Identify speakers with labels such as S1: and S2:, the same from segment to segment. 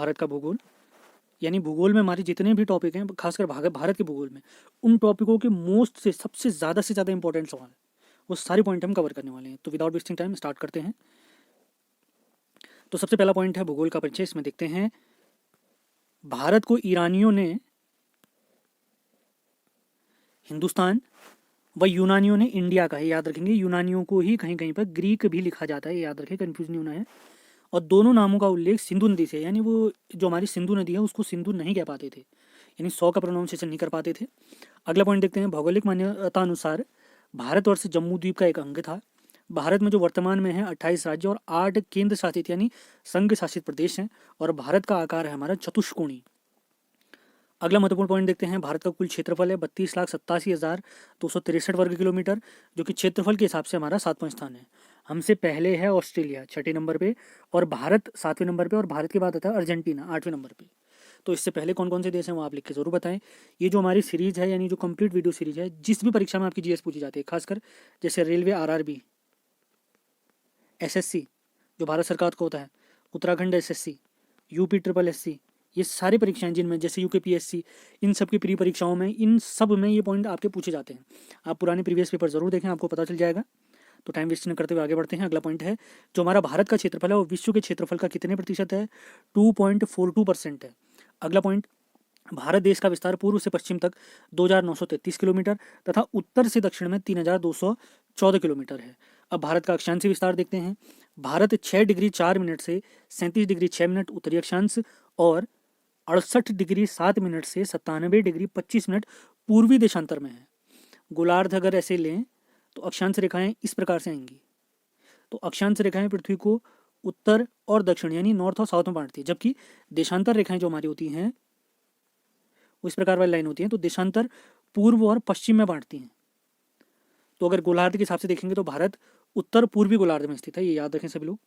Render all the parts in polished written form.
S1: भारत का भूगोल, यानी भूगोल में हमारे जितने भी टॉपिक हैं, खासकर भारत के भूगोल में, उन टॉपिकों के मोस्ट से ज़्यादा इंपॉर्टेंट सवाल, वो सारे पॉइंट हम कवर करने वाले हैं। तो विदाउट वेस्टिंग टाइम स्टार्ट करते हैं। तो सबसे पहला पॉइंट है भूगोल का परिचय। इसमें देखते हैं, भारत को ईरानियों ने हिंदुस्तान व यूनानियों ने इंडिया का है, याद रखेंगे। यूनानियों को ही कहीं कहीं पर ग्रीक भी लिखा जाता है, याद रखें, कंफ्यूज नहीं होना है। और दोनों नामों का उल्लेख सिंधु नदी से, यानी वो जो हमारी सिंधु नदी है उसको सिंधु नहीं कह पाते थे, यानी 100 का प्रोनाउंसिएशन नहीं कर पाते थे। अगला पॉइंट देखते हैं, भौगोलिक मान्यता अनुसार भारतवर्ष जम्मू द्वीप का एक अंग था। भारत में जो वर्तमान में है 28 राज्य और 8 केंद्र शासित यानी संघ शासित प्रदेश हैं, और भारत का आकार है हमारा चतुष्कोणीय। अगला महत्वपूर्ण पॉइंट देखते हैं, भारत का कुल क्षेत्रफल है 32,87,263 वर्ग किलोमीटर, जो कि क्षेत्रफल के हिसाब से हमारा 7वां स्थान है। हमसे पहले है ऑस्ट्रेलिया 6ठे नंबर पे, और भारत 7वें नंबर पे, और भारत के बाद आता है अर्जेंटीना 8वें नंबर पे। तो इससे पहले कौन कौन से देश हैं वो आप लिख के जरूर बताएं। ये जो हमारी सीरीज है, यानी जो कंप्लीट वीडियो सीरीज है, जिस भी परीक्षा में आपकी जीएस पूछी जाती है, खासकर जैसे रेलवे आरआरबी, एसएससी जो भारत सरकार को होता है, Uttarakhand SSC, UP triple SC, ये सारी परीक्षाएं जिनमें जैसे यूके पीएससी, इन सब की प्री परीक्षाओं में, इन सब में ये पॉइंट आपके पूछे जाते हैं। आप पुराने प्रीवियस पेपर जरूर देखें, आपको पता चल जाएगा। तो टाइम वेस्ट न करते हुए आगे बढ़ते हैं। अगला पॉइंट है, जो हमारा भारत का क्षेत्रफल है वो विश्व के क्षेत्रफल का कितने प्रतिशत है? 2.42% है। अगला पॉइंट, भारत देश का विस्तार पूर्व से पश्चिम तक 2,933 किलोमीटर तथा उत्तर से दक्षिण में 3,214 किलोमीटर है। अब भारत का अक्षांशीय विस्तार देखते हैं। भारत 6 डिग्री 4 मिनट से 37 डिग्री 6 मिनट उत्तरी अक्षांश और 68 डिग्री 7 मिनट से 97 डिग्री 25 मिनट पूर्वी देशांतर में है। गोलार्ध अगर ऐसे लें तो अक्षांश रेखाएं इस प्रकार से आएंगी। तो अक्षांश रेखाएं पृथ्वी को उत्तर और दक्षिण यानी नॉर्थ और साउथ में बांटती है, जबकि देशांतर रेखाएं जो हमारी होती हैं वो इस प्रकार वाली लाइन होती हैं, तो देशांतर पूर्व और पश्चिम में बांटती हैं। तो अगर गोलार्ध के हिसाब से देखेंगे तो भारत उत्तर पूर्वी गोलार्ध में स्थित है, ये याद रखें सभी लोग।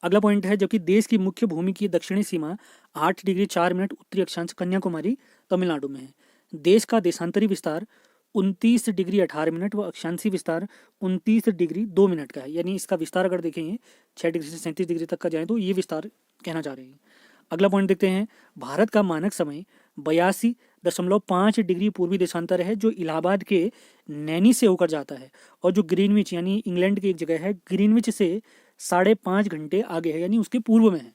S1: अगला पॉइंट है, जबकि देश की मुख्य भूमि की दक्षिणी सीमा 8 डिग्री 4 मिनट उत्तरी अक्षांश कन्याकुमारी तमिलनाडु में है। देश का देशांतरी विस्तार 29 डिग्री 18 मिनट व अक्षांशी विस्तार 29 डिग्री 2 मिनट का है, यानी इसका विस्तार अगर देखेंगे 6 डिग्री से 37 डिग्री तक का जाए तो ये विस्तार कहना चाह रहे हैं। अगला पॉइंट देखते हैं, भारत का मानक समय 82.5 डिग्री पूर्वी देशांतर है, जो इलाहाबाद के नैनी से होकर जाता है, और जो ग्रीनविच यानी इंग्लैंड की एक जगह है, ग्रीनविच से 5.5 घंटे आगे है, यानी उसके पूर्व में है।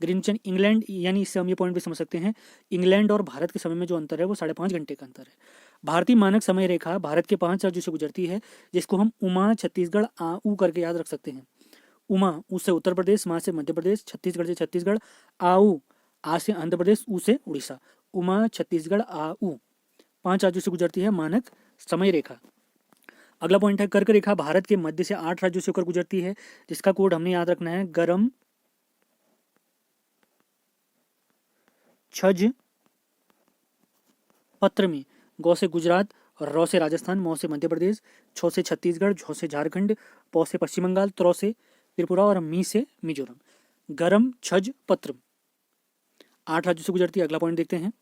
S1: ग्रीनविच इंग्लैंड, यानी इससे हम ये पॉइंट भी समझ सकते हैं, इंग्लैंड और भारत के समय में जो अंतर है वो 5.5 घंटे का अंतर है। भारतीय मानक समय रेखा भारत के 5 राज्यों से गुजरती है, जिसको हम उमा छत्तीसगढ़ आऊ करके याद रख सकते हैं। उमा ऊ से उत्तर प्रदेश, मा से मध्य प्रदेश, छत्तीसगढ़ से छत्तीसगढ़, आऊ आ से आंध्र प्रदेश, ऊ से उड़ीसा। उमा छत्तीसगढ़ आऊ 5 राज्यों से गुजरती है मानक समय रेखा। अगला पॉइंट है, कर्क रेखा भारत के मध्य से 8 राज्यों से होकर गुजरती है, जिसका कोड हमने याद रखना है गरम छज पत्र में। गौ से गुजरात, रौ से राजस्थान, मौ से मध्य प्रदेश, छो से छत्तीसगढ़, झौ से झारखंड, पौ से पश्चिम बंगाल, त्रौ से त्रिपुरा और मी से मिजोरम। गरम छज पत्र 8 राज्यों से गुजरती है। अगला पॉइंट देखते हैं,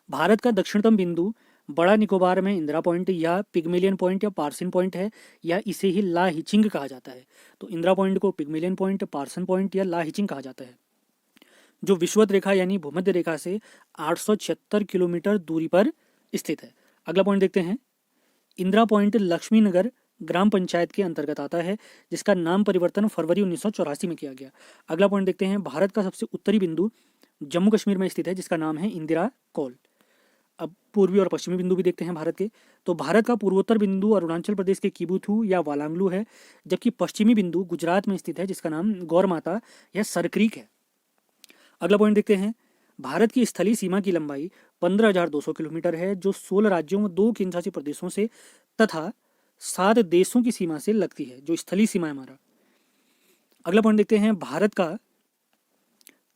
S1: भारत का दक्षिणतम बिंदु बड़ा निकोबार में इंदिरा पॉइंट या पिग्मेलियन पॉइंट या पार्सन पॉइंट है, या इसे ही ला हिचिंग कहा जाता है। तो इंदिरा पॉइंट को पिग्मेलियन पॉइंट, पार्सन पॉइंट या ला हिचिंग कहा जाता है, जो विषुवत रेखा यानी भूमध्य रेखा से 876 किलोमीटर दूरी पर स्थित है। अगला पॉइंट देखते हैं, इंदिरा पॉइंट लक्ष्मी नगर ग्राम पंचायत के अंतर्गत आता है, जिसका नाम परिवर्तन फरवरी 1984 में किया गया। अगला पॉइंट देखते हैं, भारत का सबसे उत्तरी बिंदु जम्मू कश्मीर में स्थित है, जिसका नाम है इंदिरा कॉल। अब पूर्वी और पश्चिमी बिंदु भी देखते हैं भारत के। तो भारत का पूर्वोत्तर बिंदु अरुणाचल प्रदेश के किबुथु या वालांगलू है, जबकि पश्चिमी बिंदु गुजरात में स्थित है, जिसका नाम गौर माता या सरक्रीक है। अगला पॉइंट देखते हैं, भारत की स्थलीय सीमा की लंबाई 15,200 किलोमीटर है, जो 16 राज्यों व 2 केंद्र शासित प्रदेशों से तथा 7 देशों की सीमा से लगती है, जो स्थलीय सीमा है हमारा। अगला पॉइंट देखते हैं, भारत का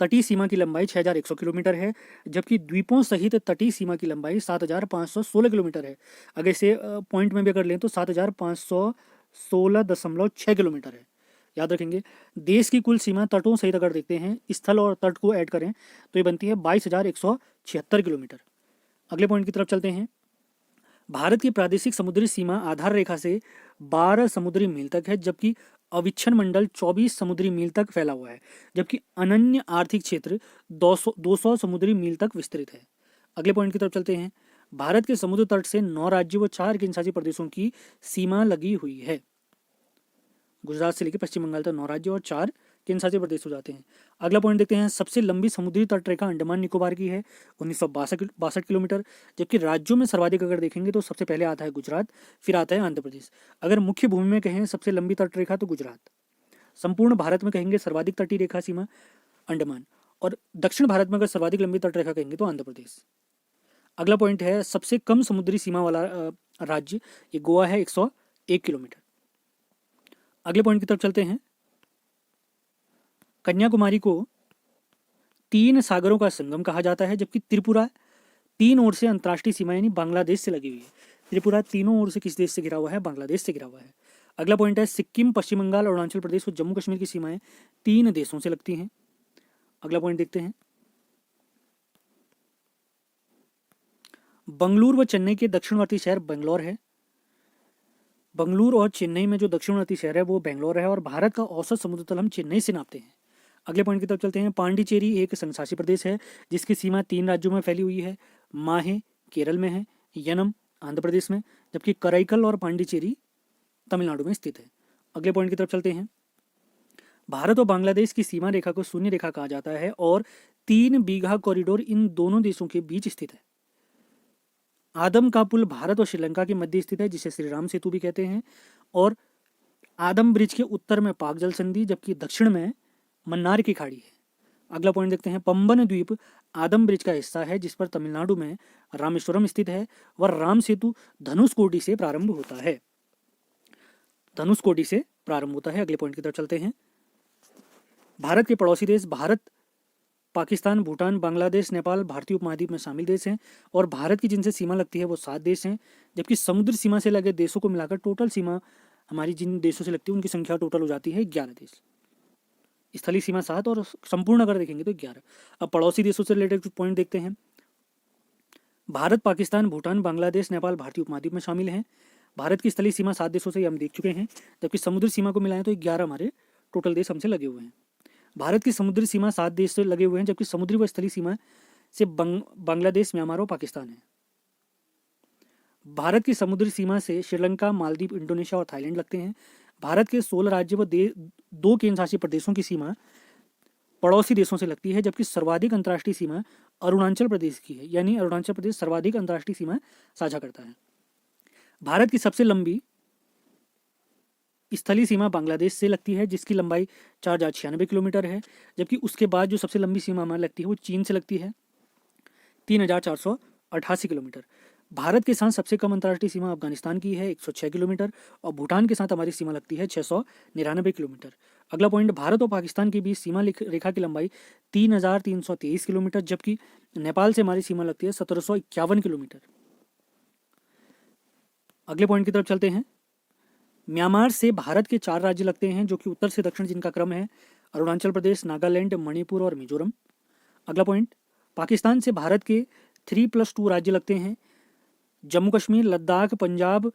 S1: तटीय सीमा की लंबाई 6,100 किलोमीटर है, जबकि द्वीपों सहित तटीय सीमा की लंबाई 7,516 किलोमीटर है। अगर इसे पॉइंट में भी अगर लें तो 7,516.6 किलोमीटर है, याद रखेंगे। देश की कुल सीमा तटों सहित अगर देखते हैं, स्थल और तट को ऐड करें तो ये बनती है 22,176 किलोमीटर। अगले पॉइंट की तरफ चलते हैं, भारत की प्रादेशिक समुद्री सीमा आधार रेखा से 12 समुद्री मील तक है, जबकि अविच्छन मंडल 24 समुद्री मील तक फैला हुआ है, जबकि अनन्य आर्थिक क्षेत्र 200 समुद्री मील तक विस्तृत है। अगले पॉइंट की तरफ चलते हैं। भारत के समुद्र तट से 9 राज्यों व 4 केंद्रशासित प्रदेशों की सीमा लगी हुई है। गुजरात से लेकर पश्चिम बंगाल तक 9 राज्य और 4 केंद्रशासित प्रदेश हो जाते हैं। अगला पॉइंट देखते हैं। सबसे लंबी समुद्री तटरेखा अंडमान निकोबार की है 1962 किलोमीटर, जबकि राज्यों में सर्वाधिक अगर देखेंगे तो सबसे पहले आता है गुजरात, फिर आता है आंध्र प्रदेश। अगर मुख्य भूमि में कहें सबसे लंबी तटरेखा तो गुजरात, संपूर्ण भारत में कहेंगे सर्वाधिक तटीय रेखा सीमा अंडमान, और दक्षिण भारत में अगर सर्वाधिक लंबी तटरेखा कहेंगे तो आंध्र प्रदेश। अगला पॉइंट है सबसे कम समुद्री सीमा वाला राज्य, ये गोवा है 101 किलोमीटर। अगले पॉइंट की तरफ चलते हैं। कन्याकुमारी को 3 सागरों का संगम कहा जाता है, जबकि त्रिपुरा 3 ओर से अंतर्राष्ट्रीय सीमा यानी बांग्लादेश से लगी हुई है। त्रिपुरा तीनों ओर से किस देश से घिरा हुआ है? बांग्लादेश से घिरा हुआ है। अगला पॉइंट है सिक्किम, पश्चिम बंगाल, अरुणाचल प्रदेश और जम्मू कश्मीर की सीमाएं 3 देशों से लगती हैं। अगला पॉइंट देखते हैं। बंगलुरु व चेन्नई के दक्षिणवर्ती शहर बेंगलोर है। बंगलुरु और चेन्नई में जो दक्षिणवर्ती शहर है वो बेंगलोर है, और भारत का औसत समुद्र तल हम चेन्नई से नापते हैं। अगले पॉइंट की तरफ चलते हैं। पांडिचेरी एक संघशासित प्रदेश है जिसकी सीमा 3 राज्यों में फैली हुई है। माहे केरल में है, यनम आंध्र प्रदेश में, जबकि कराईकल और पांडिचेरी तमिलनाडु में स्थित है। अगले पॉइंट की तरफ चलते हैं। भारत और बांग्लादेश की सीमा रेखा को शून्य रेखा कहा जाता है और 3 बीघा कॉरिडोर इन दोनों देशों के बीच स्थित है। आदम का पुल भारत और श्रीलंका के मध्य स्थित है जिसे श्री राम सेतु भी कहते हैं, और आदम ब्रिज के उत्तर में पाक जल संधि, जबकि दक्षिण में मन्नार की खाड़ी है। अगला पॉइंट देखते हैं। पंबन द्वीप आदम ब्रिज का हिस्सा है जिस पर तमिलनाडु में रामेश्वरम स्थित है, और राम सेतु धनुषकोडी से प्रारंभ होता है। धनुषकोडी से प्रारंभ होता है। अगले पॉइंट की तरफ चलते हैं। भारत के पड़ोसी देश भारत, पाकिस्तान, भूटान, बांग्लादेश, नेपाल भारतीय उपमहाद्वीप में शामिल देश हैं, और भारत की जिनसे सीमा लगती है वो 7 देश हैं, जबकि समुद्र सीमा से लगे देशों को मिलाकर टोटल सीमा हमारी जिन देशों से लगती है उनकी संख्या टोटल हो जाती है 11 देश। स्थलीय सीमा 7 और संपूर्ण अगर देखेंगे तो 11। अब पड़ोसी देशों से रिलेटेड कुछ पॉइंट देखते हैं। भारत, पाकिस्तान, भूटान, बांग्लादेश, नेपाल भारतीय उपमहाद्वीप में शामिल हैं। भारत की स्थलीय सीमा 7 देशों से हम देख चुके हैं, जबकि समुद्री सीमा को मिलाएं तो 11 हमारे टोटल देश हमसे लगे हुए हैं। भारत की समुद्री सीमा 7 देश से लगे हुए हैं, जबकि समुद्री व स्थलीय सीमा से बांग्लादेश, म्यांमार और पाकिस्तान है। भारत की समुद्री सीमा से श्रीलंका, मालदीव, इंडोनेशिया और थाईलैंड लगते हैं। भारत के 16 राज्य व 2 केंद्रशासित प्रदेशों की सीमा पड़ोसी देशों से लगती है, जबकि सर्वाधिक अंतर्राष्ट्रीय सीमा अरुणाचल प्रदेश की है, यानी अरुणाचल प्रदेश सर्वाधिक अंतर्राष्ट्रीय सीमा साझा करता है। भारत की सबसे लंबी स्थलीय सीमा बांग्लादेश से लगती है जिसकी लंबाई 4096 किलोमीटर है, जबकि उसके बाद जो सबसे लंबी सीमा हमारी लगती है वो चीन से लगती है 3488 किलोमीटर। भारत के साथ सबसे कम अंतर्राष्ट्रीय सीमा अफगानिस्तान की है 106 किलोमीटर, और भूटान के साथ हमारी सीमा लगती है 699 किलोमीटर। अगला पॉइंट, भारत और पाकिस्तान के बीच सीमा रेखा की लंबाई 3323 किलोमीटर, जबकि नेपाल से हमारी सीमा लगती है 1751 किलोमीटर। अगले पॉइंट की तरफ चलते हैं। म्यांमार से भारत के 4 राज्य लगते हैं जो कि उत्तर से दक्षिण जिनका क्रम है अरुणाचल प्रदेश, नागालैंड, मणिपुर और मिजोरम। अगला पॉइंट, पाकिस्तान से भारत के 3+2 राज्य लगते हैं, जम्मू कश्मीर, लद्दाख, पंजाब,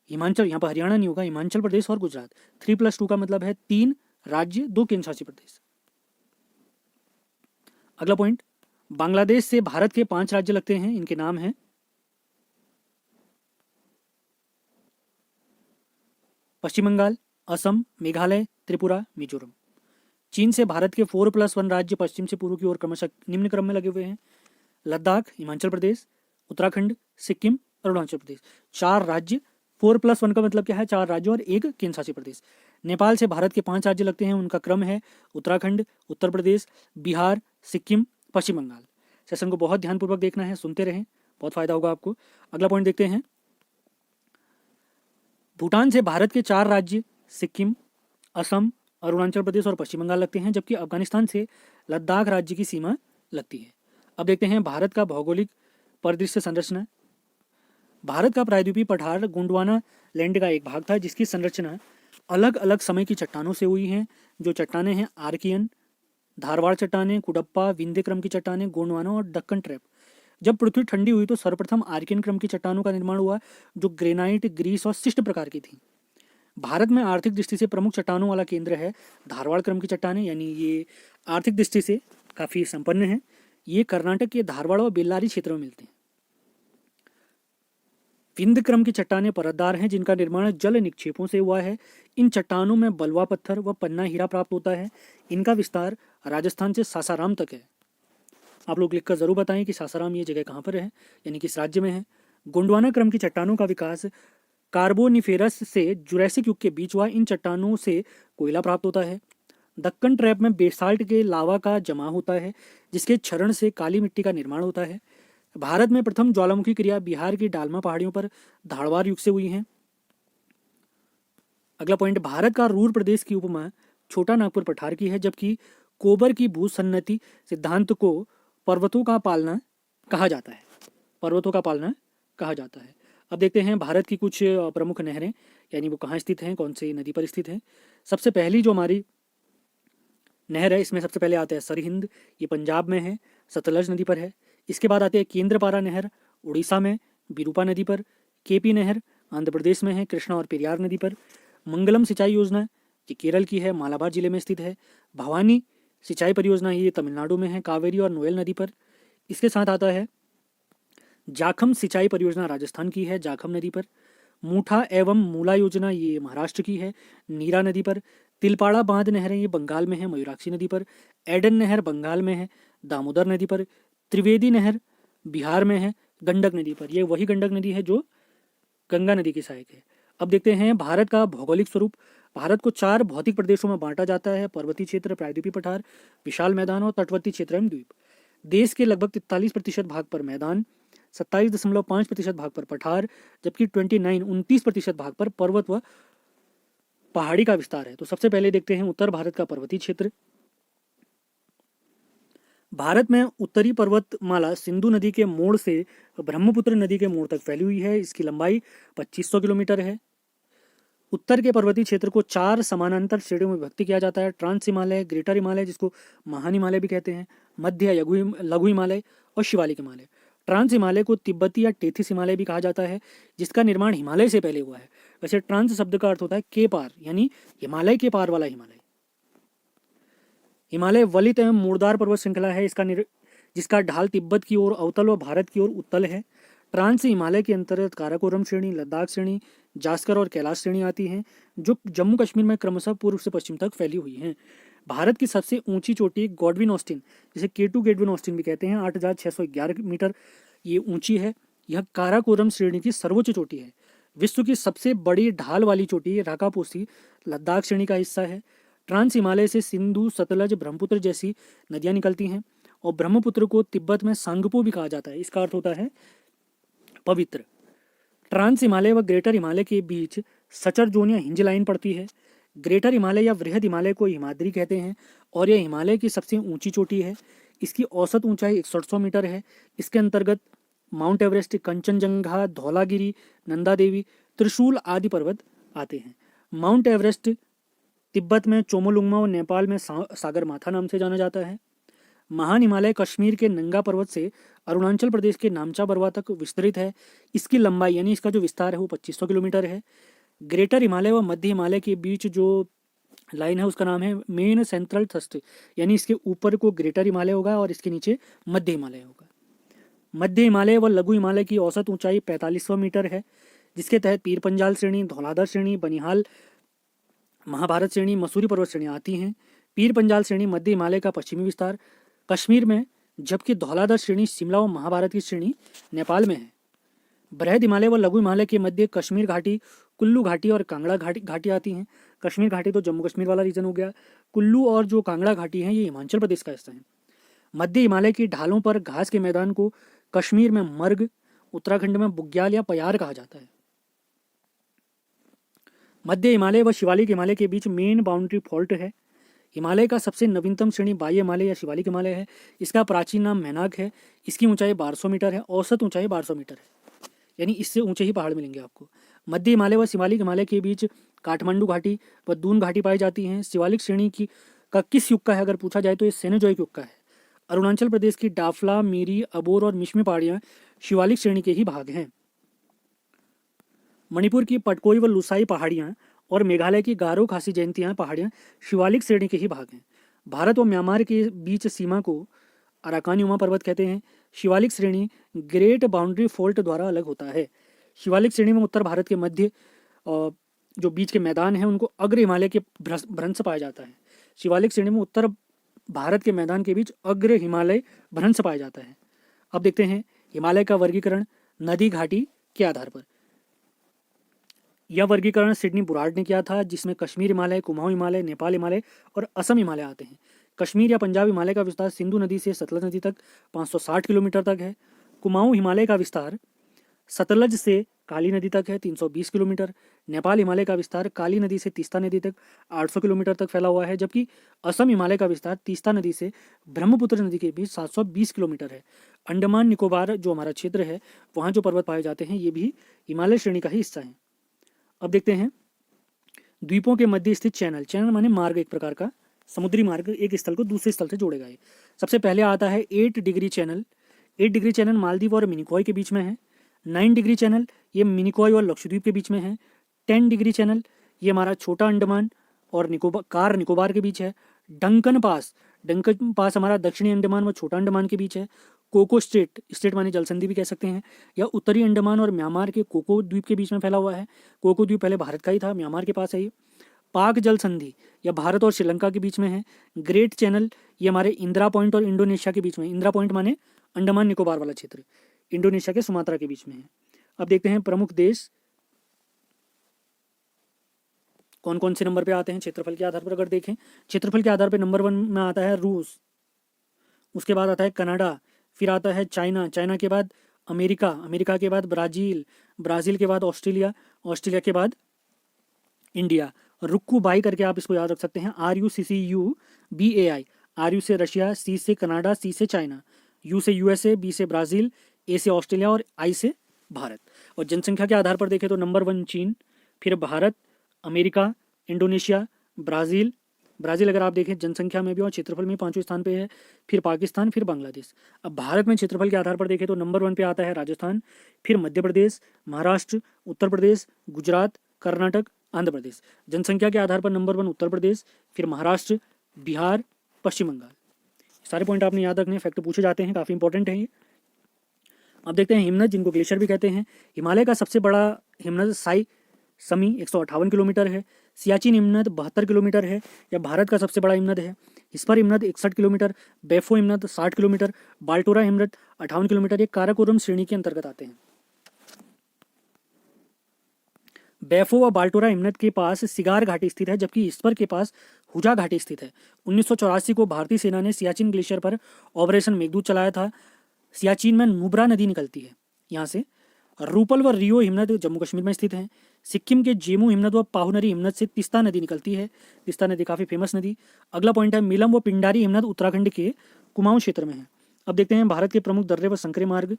S1: हिमाचल, यहाँ पर हरियाणा नहीं होगा, हिमाचल प्रदेश और गुजरात। 3+2 का मतलब है 3 राज्य 2 केंद्रशासित प्रदेश। अगला पॉइंट, बांग्लादेश से भारत के 5 राज्य लगते हैं, इनके नाम हैं पश्चिम बंगाल, असम, मेघालय, त्रिपुरा, मिजोरम। चीन से भारत के 4+1 राज्य पश्चिम से पूर्व की ओर क्रमशः निम्न क्रम में लगे हुए हैं, लद्दाख, हिमाचल प्रदेश, उत्तराखंड, सिक्किम, अरुणाचल प्रदेश। 4 राज्य, 4+1 का मतलब क्या है? 4 राज्य और 1 केंद्रशासित प्रदेश। नेपाल से भारत के 5 राज्य लगते हैं, उनका क्रम है उत्तराखंड, उत्तर प्रदेश, बिहार, सिक्किम, पश्चिम बंगाल। सेशन को बहुत ध्यानपूर्वक देखना है, सुनते रहें, बहुत फायदा होगा आपको। अगला पॉइंट देखते हैं। भूटान से भारत के 4 राज्य सिक्किम, असम, अरुणाचल प्रदेश और पश्चिम बंगाल लगते हैं, जबकि अफगानिस्तान से लद्दाख राज्य की सीमा लगती है। अब देखते हैं भारत का भौगोलिक परिदृश्य संरचना। भारत का प्रायद्वीपीय पठार गोंडवाना लैंड का एक भाग था जिसकी संरचना अलग अलग समय की चट्टानों से हुई हैं। जो चट्टानें हैं आर्कियन, धारवाड़ चट्टानें, कुडप्पा, विंध्य क्रम की चट्टानें, गोंडवाना और दक्कन ट्रैप। जब पृथ्वी ठंडी हुई तो सर्वप्रथम आर्कियन क्रम की चट्टानों का निर्माण हुआ जो ग्रेनाइट, ग्रीस और शिष्ट प्रकार की थी। भारत में आर्थिक दृष्टि से प्रमुख चट्टानों वाला केंद्र है धारवाड़ क्रम की चट्टानें, यानी ये आर्थिक दृष्टि से काफ़ी संपन्न है। ये कर्नाटक के धारवाड़ और बेल्लारी क्षेत्र में मिलते हैं। विंध्य क्रम की चट्टानें परतदार हैं जिनका निर्माण जल निक्षेपों से हुआ है। इन चट्टानों में बलुआ पत्थर व पन्ना हीरा प्राप्त होता है। इनका विस्तार राजस्थान से सासाराम तक है। आप लोग लिखकर जरूर बताएं कि सासाराम ये जगह कहाँ पर है, यानी किस राज्य में है। गोंडवाना क्रम की चट्टानों का विकास कार्बोनिफेरस से जुरैसिक युग के बीच हुआ। इन चट्टानों से कोयला प्राप्त होता है। दक्कन ट्रैप में बेसाल्ट के लावा का जमा होता है जिसके क्षरण से काली मिट्टी का निर्माण होता है। भारत में प्रथम ज्वालामुखी क्रिया बिहार की डालमा पहाड़ियों पर धारवाड़ युग से हुई है। अगला पॉइंट, भारत का रूर प्रदेश की उपमा छोटा नागपुर पठार की है, जबकि कोबर की भूसन्नति सिद्धांत को पर्वतों का पालना कहा जाता है। पर्वतों का पालना कहा जाता है। अब देखते हैं भारत की कुछ प्रमुख नहरें, यानी वो कहाँ स्थित हैं, कौन सी नदी पर स्थित हैं। सबसे पहली जो हमारी नहर है, इसमें सबसे पहले आता है सरहिंद, ये पंजाब में है, सतलज नदी पर है। इसके बाद आते हैं केंद्रपारा नहर उड़ीसा में बिरूपा नदी पर, केपी नहर आंध्र प्रदेश में है कृष्णा और पेरियार नदी पर, मंगलम सिंचाई योजना ये केरल की है, मालाबार जिले में स्थित है, भवानी सिंचाई परियोजना ये तमिलनाडु में है, कावेरी और नोएल नदी पर। इसके साथ आता है जाखम सिंचाई परियोजना राजस्थान की है, जाखम नदी पर। मूठा एवं मूला योजना ये महाराष्ट्र की है, नीरा नदी पर। तिलपाड़ा बांध नहरें ये बंगाल में है, मयूराक्षी नदी पर। एडन नहर बंगाल में है, दामोदर नदी पर। त्रिवेदी नहर बिहार में है, गंडक नदी पर। ये वही गंडक नदी है जो गंगा नदी की सहायक है। अब देखते हैं भारत का भौगोलिक स्वरूप। भारत को 4 भौतिक प्रदेशों में बांटा जाता है: पर्वतीय क्षेत्र, प्रायद्वीपीय पठार, विशाल मैदान और तटवर्ती क्षेत्र एवं द्वीप। देश के लगभग 43% भाग पर मैदान, 27.5% भाग पर पठार, जबकि 29% भाग पर पर्वत व पहाड़ी का विस्तार है। तो सबसे पहले देखते हैं उत्तर भारत का पर्वतीय क्षेत्र। भारत में उत्तरी पर्वतमाला सिंधु नदी के मोड़ से ब्रह्मपुत्र नदी के मोड़ तक फैली हुई है। इसकी लंबाई 2500 किलोमीटर है। उत्तर के पर्वतीय क्षेत्र को 4 समानांतर श्रेणियों में विभक्त किया जाता है: ट्रांस हिमालय, ग्रेटर हिमालय जिसको महान हिमालय भी कहते हैं, मध्य लघु हिमालय और शिवालिक हिमालय। ट्रांस हिमालय को तिब्बती या टेथिस हिमालय भी कहा जाता है, जिसका निर्माण हिमालय से पहले हुआ है। वैसे ट्रांस शब्द का अर्थ होता है के पार, यानी हिमालय के पार वाला हिमालय। हिमालय वलित एवं मूरदार पर्वत श्रृंखला है जिसका ढाल तिब्बत की ओर अवतल व भारत की ओर उत्तल है। ट्रांस हिमालय के अंतर्गत काराकोरम श्रेणी, लद्दाख श्रेणी, जास्कर और कैलाश श्रेणी आती हैं, जो जम्मू कश्मीर में क्रमशः पूर्व से पश्चिम तक फैली हुई हैं। भारत की सबसे ऊंची चोटी गॉडविन ऑस्टिन, जिसे K2 गेडविन ऑस्टिन भी कहते हैं, 8,611 मीटर ये ऊंची है। यह काराकोरम श्रेणी की सर्वोच्च चोटी है। विश्व की सबसे बड़ी ढाल वाली चोटी राकापोसी लद्दाख श्रेणी का हिस्सा है। ट्रांस हिमालय से सिंधु, सतलज, ब्रह्मपुत्र जैसी नदियां निकलती हैं और ब्रह्मपुत्र को तिब्बत में सांगपो भी कहा जाता है। इसका अर्थ होता है पवित्र। ट्रांस हिमालय व ग्रेटर हिमालय के बीच सचर जोन या हिंज लाइन पड़ती है। ग्रेटर हिमालय या वृहद हिमालय को हिमाद्री कहते हैं और यह हिमालय की सबसे ऊंची चोटी है। इसकी औसत ऊंचाई 6100 मीटर है। इसके अंतर्गत माउंट एवरेस्ट, कंचनजंगा, धौलागिरी, नंदा देवी, त्रिशूल आदि पर्वत आते हैं। माउंट एवरेस्ट तिब्बत में चोमोलुंगमा और नेपाल में सागरमाथा नाम से जाना जाता है। महान हिमालय कश्मीर के नंगा पर्वत से अरुणाचल प्रदेश के नामचा बरवा तक विस्तृत है। इसकी लंबाई यानी इसका जो विस्तार है वो 2500 किलोमीटर है। ग्रेटर हिमालय व मध्य हिमालय के बीच जो लाइन है उसका नाम है मेन सेंट्रल थ्रस्ट, यानी इसके ऊपर को ग्रेटर हिमालय होगा और इसके नीचे मध्य हिमालय होगा। मध्य हिमालय व लघु हिमालय की औसत ऊंचाई 4500 मीटर है, जिसके तहत पीर पंजाल श्रेणी, धौलाधर श्रेणी, बनिहाल, महाभारत श्रेणी, मसूरी पर्वत श्रेणी आती हैं। पीर पंजाल श्रेणी मध्य हिमालय का पश्चिमी विस्तार कश्मीर में, जबकि धौलाधर श्रेणी शिमला व महाभारत की श्रेणी नेपाल में है। बृहद हिमालय व लघु हिमालय के मध्य कश्मीर घाटी, कुल्लू घाटी और कांगड़ा घाटी आती हैं। कश्मीर घाटी तो जम्मू कश्मीर वाला रीजन हो गया। कुल्लू और जो कांगड़ा घाटी है ये हिमाचल प्रदेश का हिस्सा है। मध्य हिमालय की ढालों पर घास के मैदान को कश्मीर में मर्ग, उत्तराखंड में बुग्याल या पयार कहा जाता है। मध्य हिमालय व शिवालिक हिमालय के बीच मेन बाउंड्री फॉल्ट है। हिमालय का सबसे नवीनतम श्रेणी बाह्य हिमालय या शिवालिक हिमालय है। इसका प्राचीन नाम मैनाक है। इसकी ऊंचाई 1200 मीटर है, औसत ऊंचाई 1200 मीटर है, यानी इससे ऊंचे ही पहाड़ मिलेंगे आपको। मध्य हिमालय व शिवालिक हिमालय के बीच काठमांडू घाटी व दून घाटी पाई जाती हैं। शिवालिक श्रेणी का किस युग का है अगर पूछा जाए तो ये सेनोजोइक युग का है। अरुणाचल प्रदेश की डाफला, मीरी, अबोर और मिश्मी पहाड़ियां शिवालिक श्रेणी के ही भाग हैं। मणिपुर की पटकोई व लुसाई पहाड़ियां और मेघालय की गारो खासी जयंतियाँ पहाड़ियाँ शिवालिक श्रेणी के ही भाग हैं। भारत और म्यांमार के बीच सीमा को अराकान पर्वत कहते हैं। शिवालिक श्रेणी ग्रेट बाउंड्री फोल्ट द्वारा अलग होता है। शिवालिक श्रेणी में उत्तर भारत के मध्य जो बीच के मैदान हैं उनको अग्र हिमालय के भ्रंश पाया जाता है। शिवालिक श्रेणी में उत्तर भारत के मैदान के बीच अग्र हिमालय भ्रंश पाया जाता है। अब देखते हैं हिमालय का वर्गीकरण नदी घाटी के आधार पर। यह वर्गीकरण सिडनी बुरार्ड ने किया था, जिसमें कश्मीर हिमालय, कुमाऊं हिमालय, नेपाल हिमालय और असम हिमालय आते हैं। कश्मीर या पंजाब हिमालय का विस्तार सिंधु नदी से सतलज नदी तक 560 किलोमीटर तक है। कुमाऊं हिमालय का विस्तार सतलज से काली नदी तक है 320 किलोमीटर। नेपाल हिमालय का विस्तार काली नदी से तीस्ता नदी तक 800 किलोमीटर तक फैला हुआ है, जबकि असम हिमालय का विस्तार तीस्ता नदी से ब्रह्मपुत्र नदी के बीच 720 किलोमीटर है। अंडमान निकोबार जो हमारा क्षेत्र है, वहाँ जो पर्वत पाए जाते हैं, ये भी हिमालय श्रेणी का ही हिस्सा है। अब देखते हैं द्वीपों के मध्य स्थित चैनल। चैनल माने मार्ग, एक प्रकार का समुद्री मार्ग, एक स्थल को दूसरे स्थल से जोड़ेगा। ये सबसे पहले आता है 8 degree channel. 8 degree channel Maldives और मिनिकॉय के बीच में है। 9 डिग्री चैनल ये मिनिकॉय और लक्षद्वीप के बीच में है। 10 डिग्री चैनल ये हमारा छोटा अंडमान और निकोबार के बीच है। डंकन पास हमारा दक्षिणी अंडमान व छोटा अंडमान के बीच है। कोको स्टेट माने जल संधि भी कह सकते हैं, या उत्तरी अंडमान और म्यांमार के कोको द्वीप के बीच में फैला हुआ है। कोको द्वीप पहले भारत का ही था, म्यांमार के पास है ये। पाक जल संधि या भारत और श्रीलंका के बीच में है। ग्रेट चैनल ये हमारे इंदिरा पॉइंट और इंडोनेशिया के बीच में। इंदिरा पॉइंट माने अंडमान निकोबार वाला क्षेत्र, इंडोनेशिया के सुमात्रा के बीच में है। अब देखते हैं प्रमुख देश कौन कौन से नंबर पे आते हैं क्षेत्रफल के आधार पर। अगर देखें क्षेत्रफल के आधार पर नंबर 1 में आता है रूस, उसके बाद आता है कनाडा, फिर आता है चाइना के बाद अमेरिका के बाद ब्राज़ील के बाद ऑस्ट्रेलिया के बाद इंडिया। रुक्कू बाई करके आप इसको याद रख सकते हैं, RUCCUBAI। RU से रशिया, C से कनाडा, C से चाइना, U से USA, B से ब्राज़ील, A से ऑस्ट्रेलिया और I से भारत। और जनसंख्या के आधार पर देखें तो नंबर 1 चीन, फिर भारत, अमेरिका, इंडोनेशिया, ब्राज़ील अगर आप देखें जनसंख्या में भी और क्षेत्रफल में 5वें स्थान पे है, फिर पाकिस्तान, फिर बांग्लादेश। अब भारत में क्षेत्रफल के आधार पर देखें तो नंबर 1 पे आता है राजस्थान, फिर मध्य प्रदेश, महाराष्ट्र, उत्तर प्रदेश, गुजरात, कर्नाटक, आंध्र प्रदेश। जनसंख्या के आधार पर नंबर 1 उत्तर प्रदेश, फिर महाराष्ट्र, बिहार, पश्चिम बंगाल। सारे पॉइंट आपने याद रखने, फैक्ट पूछे जाते हैं, काफ़ी इंपॉर्टेंट है ये। अब देखते हैं हिमनद, जिनको ग्लेशियर भी कहते हैं। हिमालय का सबसे बड़ा हिमनद साई समी 158 किलोमीटर है। सियाचिन हिमनद 72 किलोमीटर है, या भारत का सबसे बड़ा हिमनद है। हिस्पर हिमनद 61 किलोमीटर, बैफो हिमनद 60 किलोमीटर, बाल्टोरा हिमनद 58 किलोमीटर। ये काराकोरम श्रेणी के अंतर्गत आते हैं। बैफो व बाल्टोरा हिमनद के पास सिगार घाटी स्थित है, जबकि हिस्पर के पास हुजा घाटी स्थित है। 1984 को भारतीय सेना ने सियाचिन ग्लेशियर पर ऑपरेशन मेघदूत चलाया था। सियाचिन में नुब्रा नदी निकलती है यहाँ से। रूपल व रियो हिमनद जम्मू कश्मीर में स्थित हैं। सिक्किम के जेमू हिमनद व पाहुनरी हिमनद से तीस्ता नदी निकलती है। तीस्ता नदी काफ़ी फेमस नदी। अगला पॉइंट है मिलम व पिंडारी हिमनद उत्तराखंड के कुमाऊं क्षेत्र में है। अब देखते हैं भारत के प्रमुख दर्रे व संकरे मार्ग।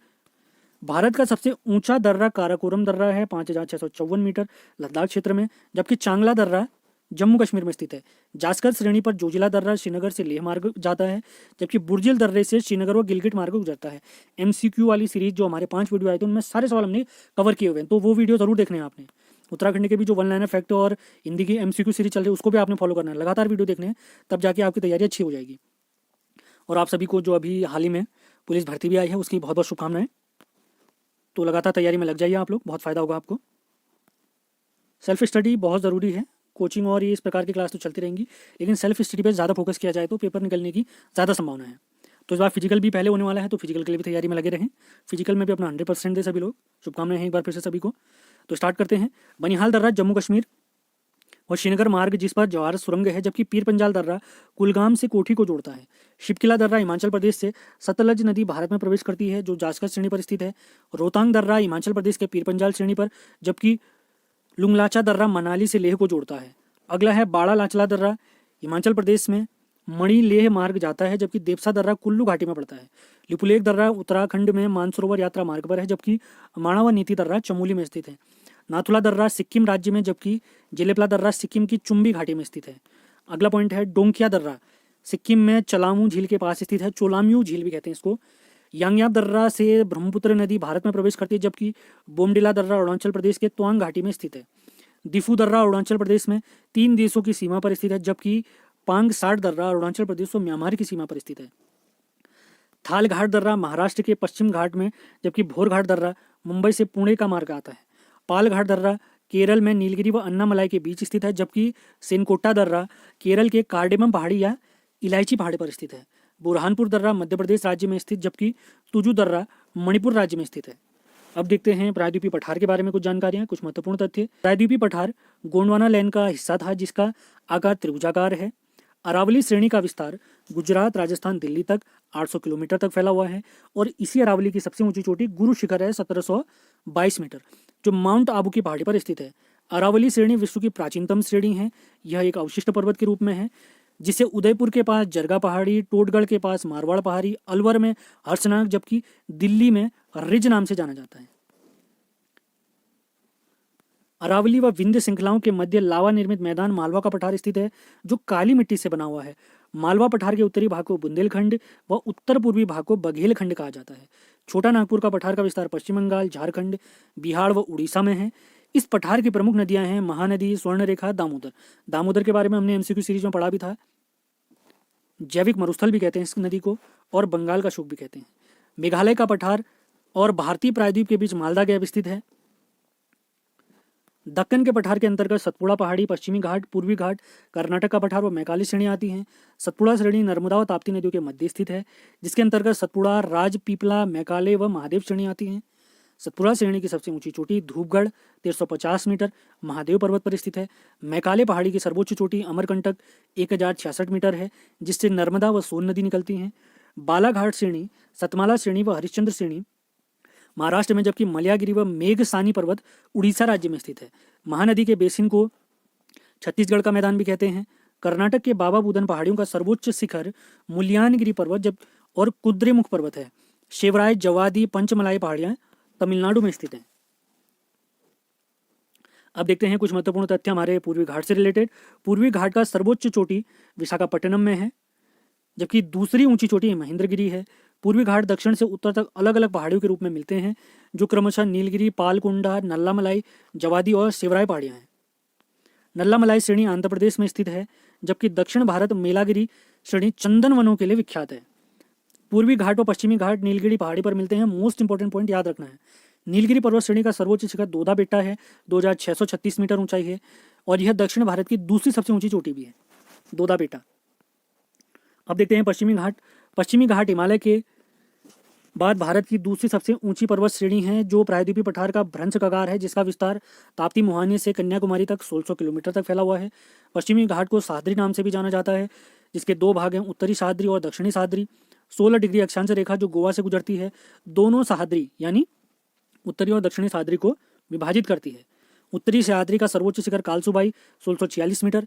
S1: भारत का सबसे ऊंचा दर्रा काराकोरम दर्रा है 5654 मीटर लद्दाख क्षेत्र में, जबकि चांगला दर्रा जम्मू कश्मीर में स्थित है। जास्कर श्रेणी पर जोजिला दर्रा श्रीनगर से लेह मार्ग जाता है, जबकि बुर्जिल दर्रे से श्रीनगर व गिलगिट मार्ग गुजरता है। MCQ वाली सीरीज जो हमारे 5 वीडियो आए थे उनमें सारे सवाल हमने कवर किए हुए हैं, तो वो वीडियो जरूर देखने हैं आपने। उत्तराखंड के भी जो 1 लाइनर फैक्ट और हिंदी की MCQ सीरीज चल रही है उसको भी आपने फॉलो करना है, लगातार वीडियो देखने हैं, तब जाके आपकी तैयारी अच्छी हो जाएगी। और आप सभी को जो अभी हाल ही में पुलिस भर्ती भी आई है उसकी बहुत बहुत शुभकामनाएं। तो लगातार तैयारी में लग जाइए आप लोग, बहुत फ़ायदा होगा आपको। सेल्फ स्टडी बहुत ज़रूरी है। कोचिंग और ये इस प्रकार की क्लास तो चलती रहेंगी, लेकिन सेल्फ स्टडी पे ज़्यादा फोकस किया जाए तो पेपर निकलने की ज़्यादा संभावना है। तो इस बार फिजिकल भी पहले होने वाला है, तो फिजिकल के लिए भी तैयारी में लगे रहें। फिजिकल में भी अपना 100% दे सभी लोग। शुभकामनाएं हैं एक बार फिर से सभी को। तो स्टार्ट करते हैं। बनिहाल दर्रा जम्मू कश्मीर और श्रीनगर मार्ग जिस पर जवाहर सुरंग है, जबकि पीर पंजाल दर्रा कुलगाम से कोठी को जोड़ता है। शिपकिला दर्रा हिमाचल प्रदेश से सतलज नदी भारत में प्रवेश करती है, जो जास्कर श्रेणी पर स्थित है। रोहतांग दर्रा हिमाचल प्रदेश के पीर पंजाल श्रेणी पर, जबकि लुंगलाचा दर्रा मनाली से लेह को जोड़ता है। अगला है बाड़ा लाचला दर्रा, हिमाचल प्रदेश में मणि लेह मार्ग जाता है, जबकि देवसा दर्रा कुल्लू घाटी में पड़ता है। लिपुलेख दर्रा उत्तराखंड में मानसरोवर यात्रा मार्ग पर है, जबकि माणा व नीति दर्रा चमोली में स्थित है। नाथुला दर्रा सिक्किम राज्य में, जबकि जेलेपला दर्रा सिक्किम की चुम्बी घाटी में स्थित है। अगला पॉइंट है डोंकिया दर्रा, सिक्किम में चलामू झील के पास स्थित है, चोलाम्यू झील भी कहते हैं इसको। यांगयाब दर्रा से ब्रह्मपुत्र नदी भारत में प्रवेश करती है, जबकि बोमडिला दर्रा अरुणाचल प्रदेश के तवांग घाटी में स्थित है। दिफू दर्रा अरुणाचल प्रदेश में 3 देशों की सीमा पर स्थित है, जबकि पांग साट दर्रा अरुणाचल प्रदेश और म्यांमार की सीमा पर स्थित है। थाल घाट दर्रा महाराष्ट्र के पश्चिम घाट में, जबकि भोर घाट दर्रा मुंबई से पुणे का मार्ग आता है। पाल घाट दर्रा केरल में नीलगिरी व अन्नामलाई के बीच स्थित है, जबकि सेनकोट्टा दर्रा केरल के कार्डेमम पहाड़ी या इलायची पहाड़ी पर स्थित है। बुरहानपुर दर्रा मध्य प्रदेश राज्य में स्थित, जबकि तुजू दर्रा मणिपुर राज्य में स्थित है। अब देखते हैं प्रायद्वीपीय पठार के बारे में कुछ जानकारियां, कुछ महत्वपूर्ण तथ्य। प्रायद्वीपीय पठार गोंडवाना लैंड का हिस्सा था, जिसका आकार त्रिभुजाकार है। अरावली श्रेणी का विस्तार गुजरात, राजस्थान, दिल्ली तक 800 किलोमीटर तक फैला हुआ है और इसी अरावली की सबसे ऊंची चोटी गुरु शिखर है 1722 मीटर, जो माउंट आबू की पहाड़ी पर स्थित है। अरावली श्रेणी विश्व की प्राचीनतम श्रेणी है। यह एक अवशिष्ट पर्वत के रूप में है, जिसे उदयपुर के पास जरगा पहाड़ी, टोटगढ़ के पास मारवाड़ पहाड़ी, अलवर में हर्षनाग, जबकि दिल्ली में रिज नाम से जाना जाता है। अरावली व विंध्य श्रृंखलाओं के मध्य लावा निर्मित मैदान मालवा का पठार स्थित है, जो काली मिट्टी से बना हुआ है। मालवा पठार के उत्तरी भाग को बुंदेलखंड व उत्तर पूर्वी भाग को बघेलखंड कहा जाता है। छोटा नागपुर का पठार का विस्तार पश्चिम बंगाल, झारखंड, बिहार व उड़ीसा में है। इस पठार की प्रमुख नदियां हैं महानदी, स्वर्णरेखा, दामोदर। दामोदर के बारे में हमने एमसीक्यू सीरीज में पढ़ा भी था। जैविक मरुस्थल भी कहते हैं इस नदी को, और बंगाल का शुक भी कहते हैं। मेघालय का पठार और भारतीय प्रायद्वीप के बीच मालदा गैप स्थित है। दक्कन के पठार के अंतर्गत सतपुड़ा पहाड़ी, पश्चिमी घाट, पूर्वी घाट, कर्नाटक का पठार व मैकाली श्रेणी आती हैं। सतपुड़ा श्रेणी नर्मदा व ताप्ती नदियों के मध्य स्थित है, जिसके अंतर्गत सतपुड़ा, राजपीपला, मैकाले व महादेव श्रेणी आती हैं। सतपुड़ा श्रेणी की सबसे ऊंची चोटी धूपगढ़ 1350 मीटर महादेव पर्वत पर स्थित है। मैकाले पहाड़ी की सर्वोच्च चोटी अमरकंटक 1066 मीटर है, जिससे नर्मदा व सोन नदी निकलती हैं। बालाघाट श्रेणी, सतमाला श्रेणी व हरिश्चंद्र श्रेणी महाराष्ट्र में, जबकि मलयागिरी व मेघसानी पर्वत उड़ीसा राज्य में स्थित है। महानदी के बेसिन को छत्तीसगढ़ का मैदान भी कहते हैं। कर्नाटक के बाबा बुदन पहाड़ियों का सर्वोच्च शिखर मुल्यानगिरी पर्वत जब और कुद्रेमुख पर्वत है। शिवराय, जवादी, पंचमलाई पहाड़ियां तमिलनाडु में स्थित हैं। अब देखते हैं कुछ महत्वपूर्ण तथ्य हमारे पूर्वी घाट से रिलेटेड। पूर्वी घाट का सर्वोच्च चोटी विशाखापट्टनम में है, जबकि दूसरी ऊंची चोटी महेंद्रगिरी है। पूर्वी घाट दक्षिण से उत्तर तक अलग अलग पहाड़ियों के रूप में मिलते हैं, जो क्रमशः नीलगिरी, पालकुंडा, नल्लामलाई, जवादी और शिवराय पहाड़ियां हैं। नल्लामलाई श्रेणी आंध्र प्रदेश में स्थित है, जबकि दक्षिण भारत मेलागिरी श्रेणी चंदन वनों के लिए विख्यात है। पूर्वी घाट व पश्चिमी घाट नीलगिरी पहाड़ी पर मिलते हैं। मोस्ट इंपॉर्टेंट पॉइंट याद रखना है, नीलगिरी पर्वत श्रेणी का सर्वोच्च शिखर दोदा बेट्टा है, 2636 मीटर ऊंचाई है, और यह दक्षिण भारत की दूसरी सबसे ऊंची चोटी भी है, दोदा बेट्टा। अब देखते हैं पश्चिमी घाट। पश्चिमी घाट हिमालय के बाद भारत की दूसरी सबसे ऊंची पर्वत श्रेणी है, जो प्रायद्वीपीय पठार का भ्रंश कगार है, जिसका विस्तार ताप्ती मुहाने से कन्याकुमारी तक 1600 किलोमीटर तक फैला हुआ है। पश्चिमी घाट को साद्री नाम से भी जाना जाता है, जिसके दो भाग हैं, उत्तरी साद्री और दक्षिणी साद्री। 16 डिग्री अक्षांश रेखा जो गोवा से गुजरती है, दोनों सह्याद्री यानी उत्तरी और दक्षिणी साद्री को विभाजित करती है। उत्तरी सह्याद्री का सर्वोच्च शिखर कालसुबाई 1646 मीटर,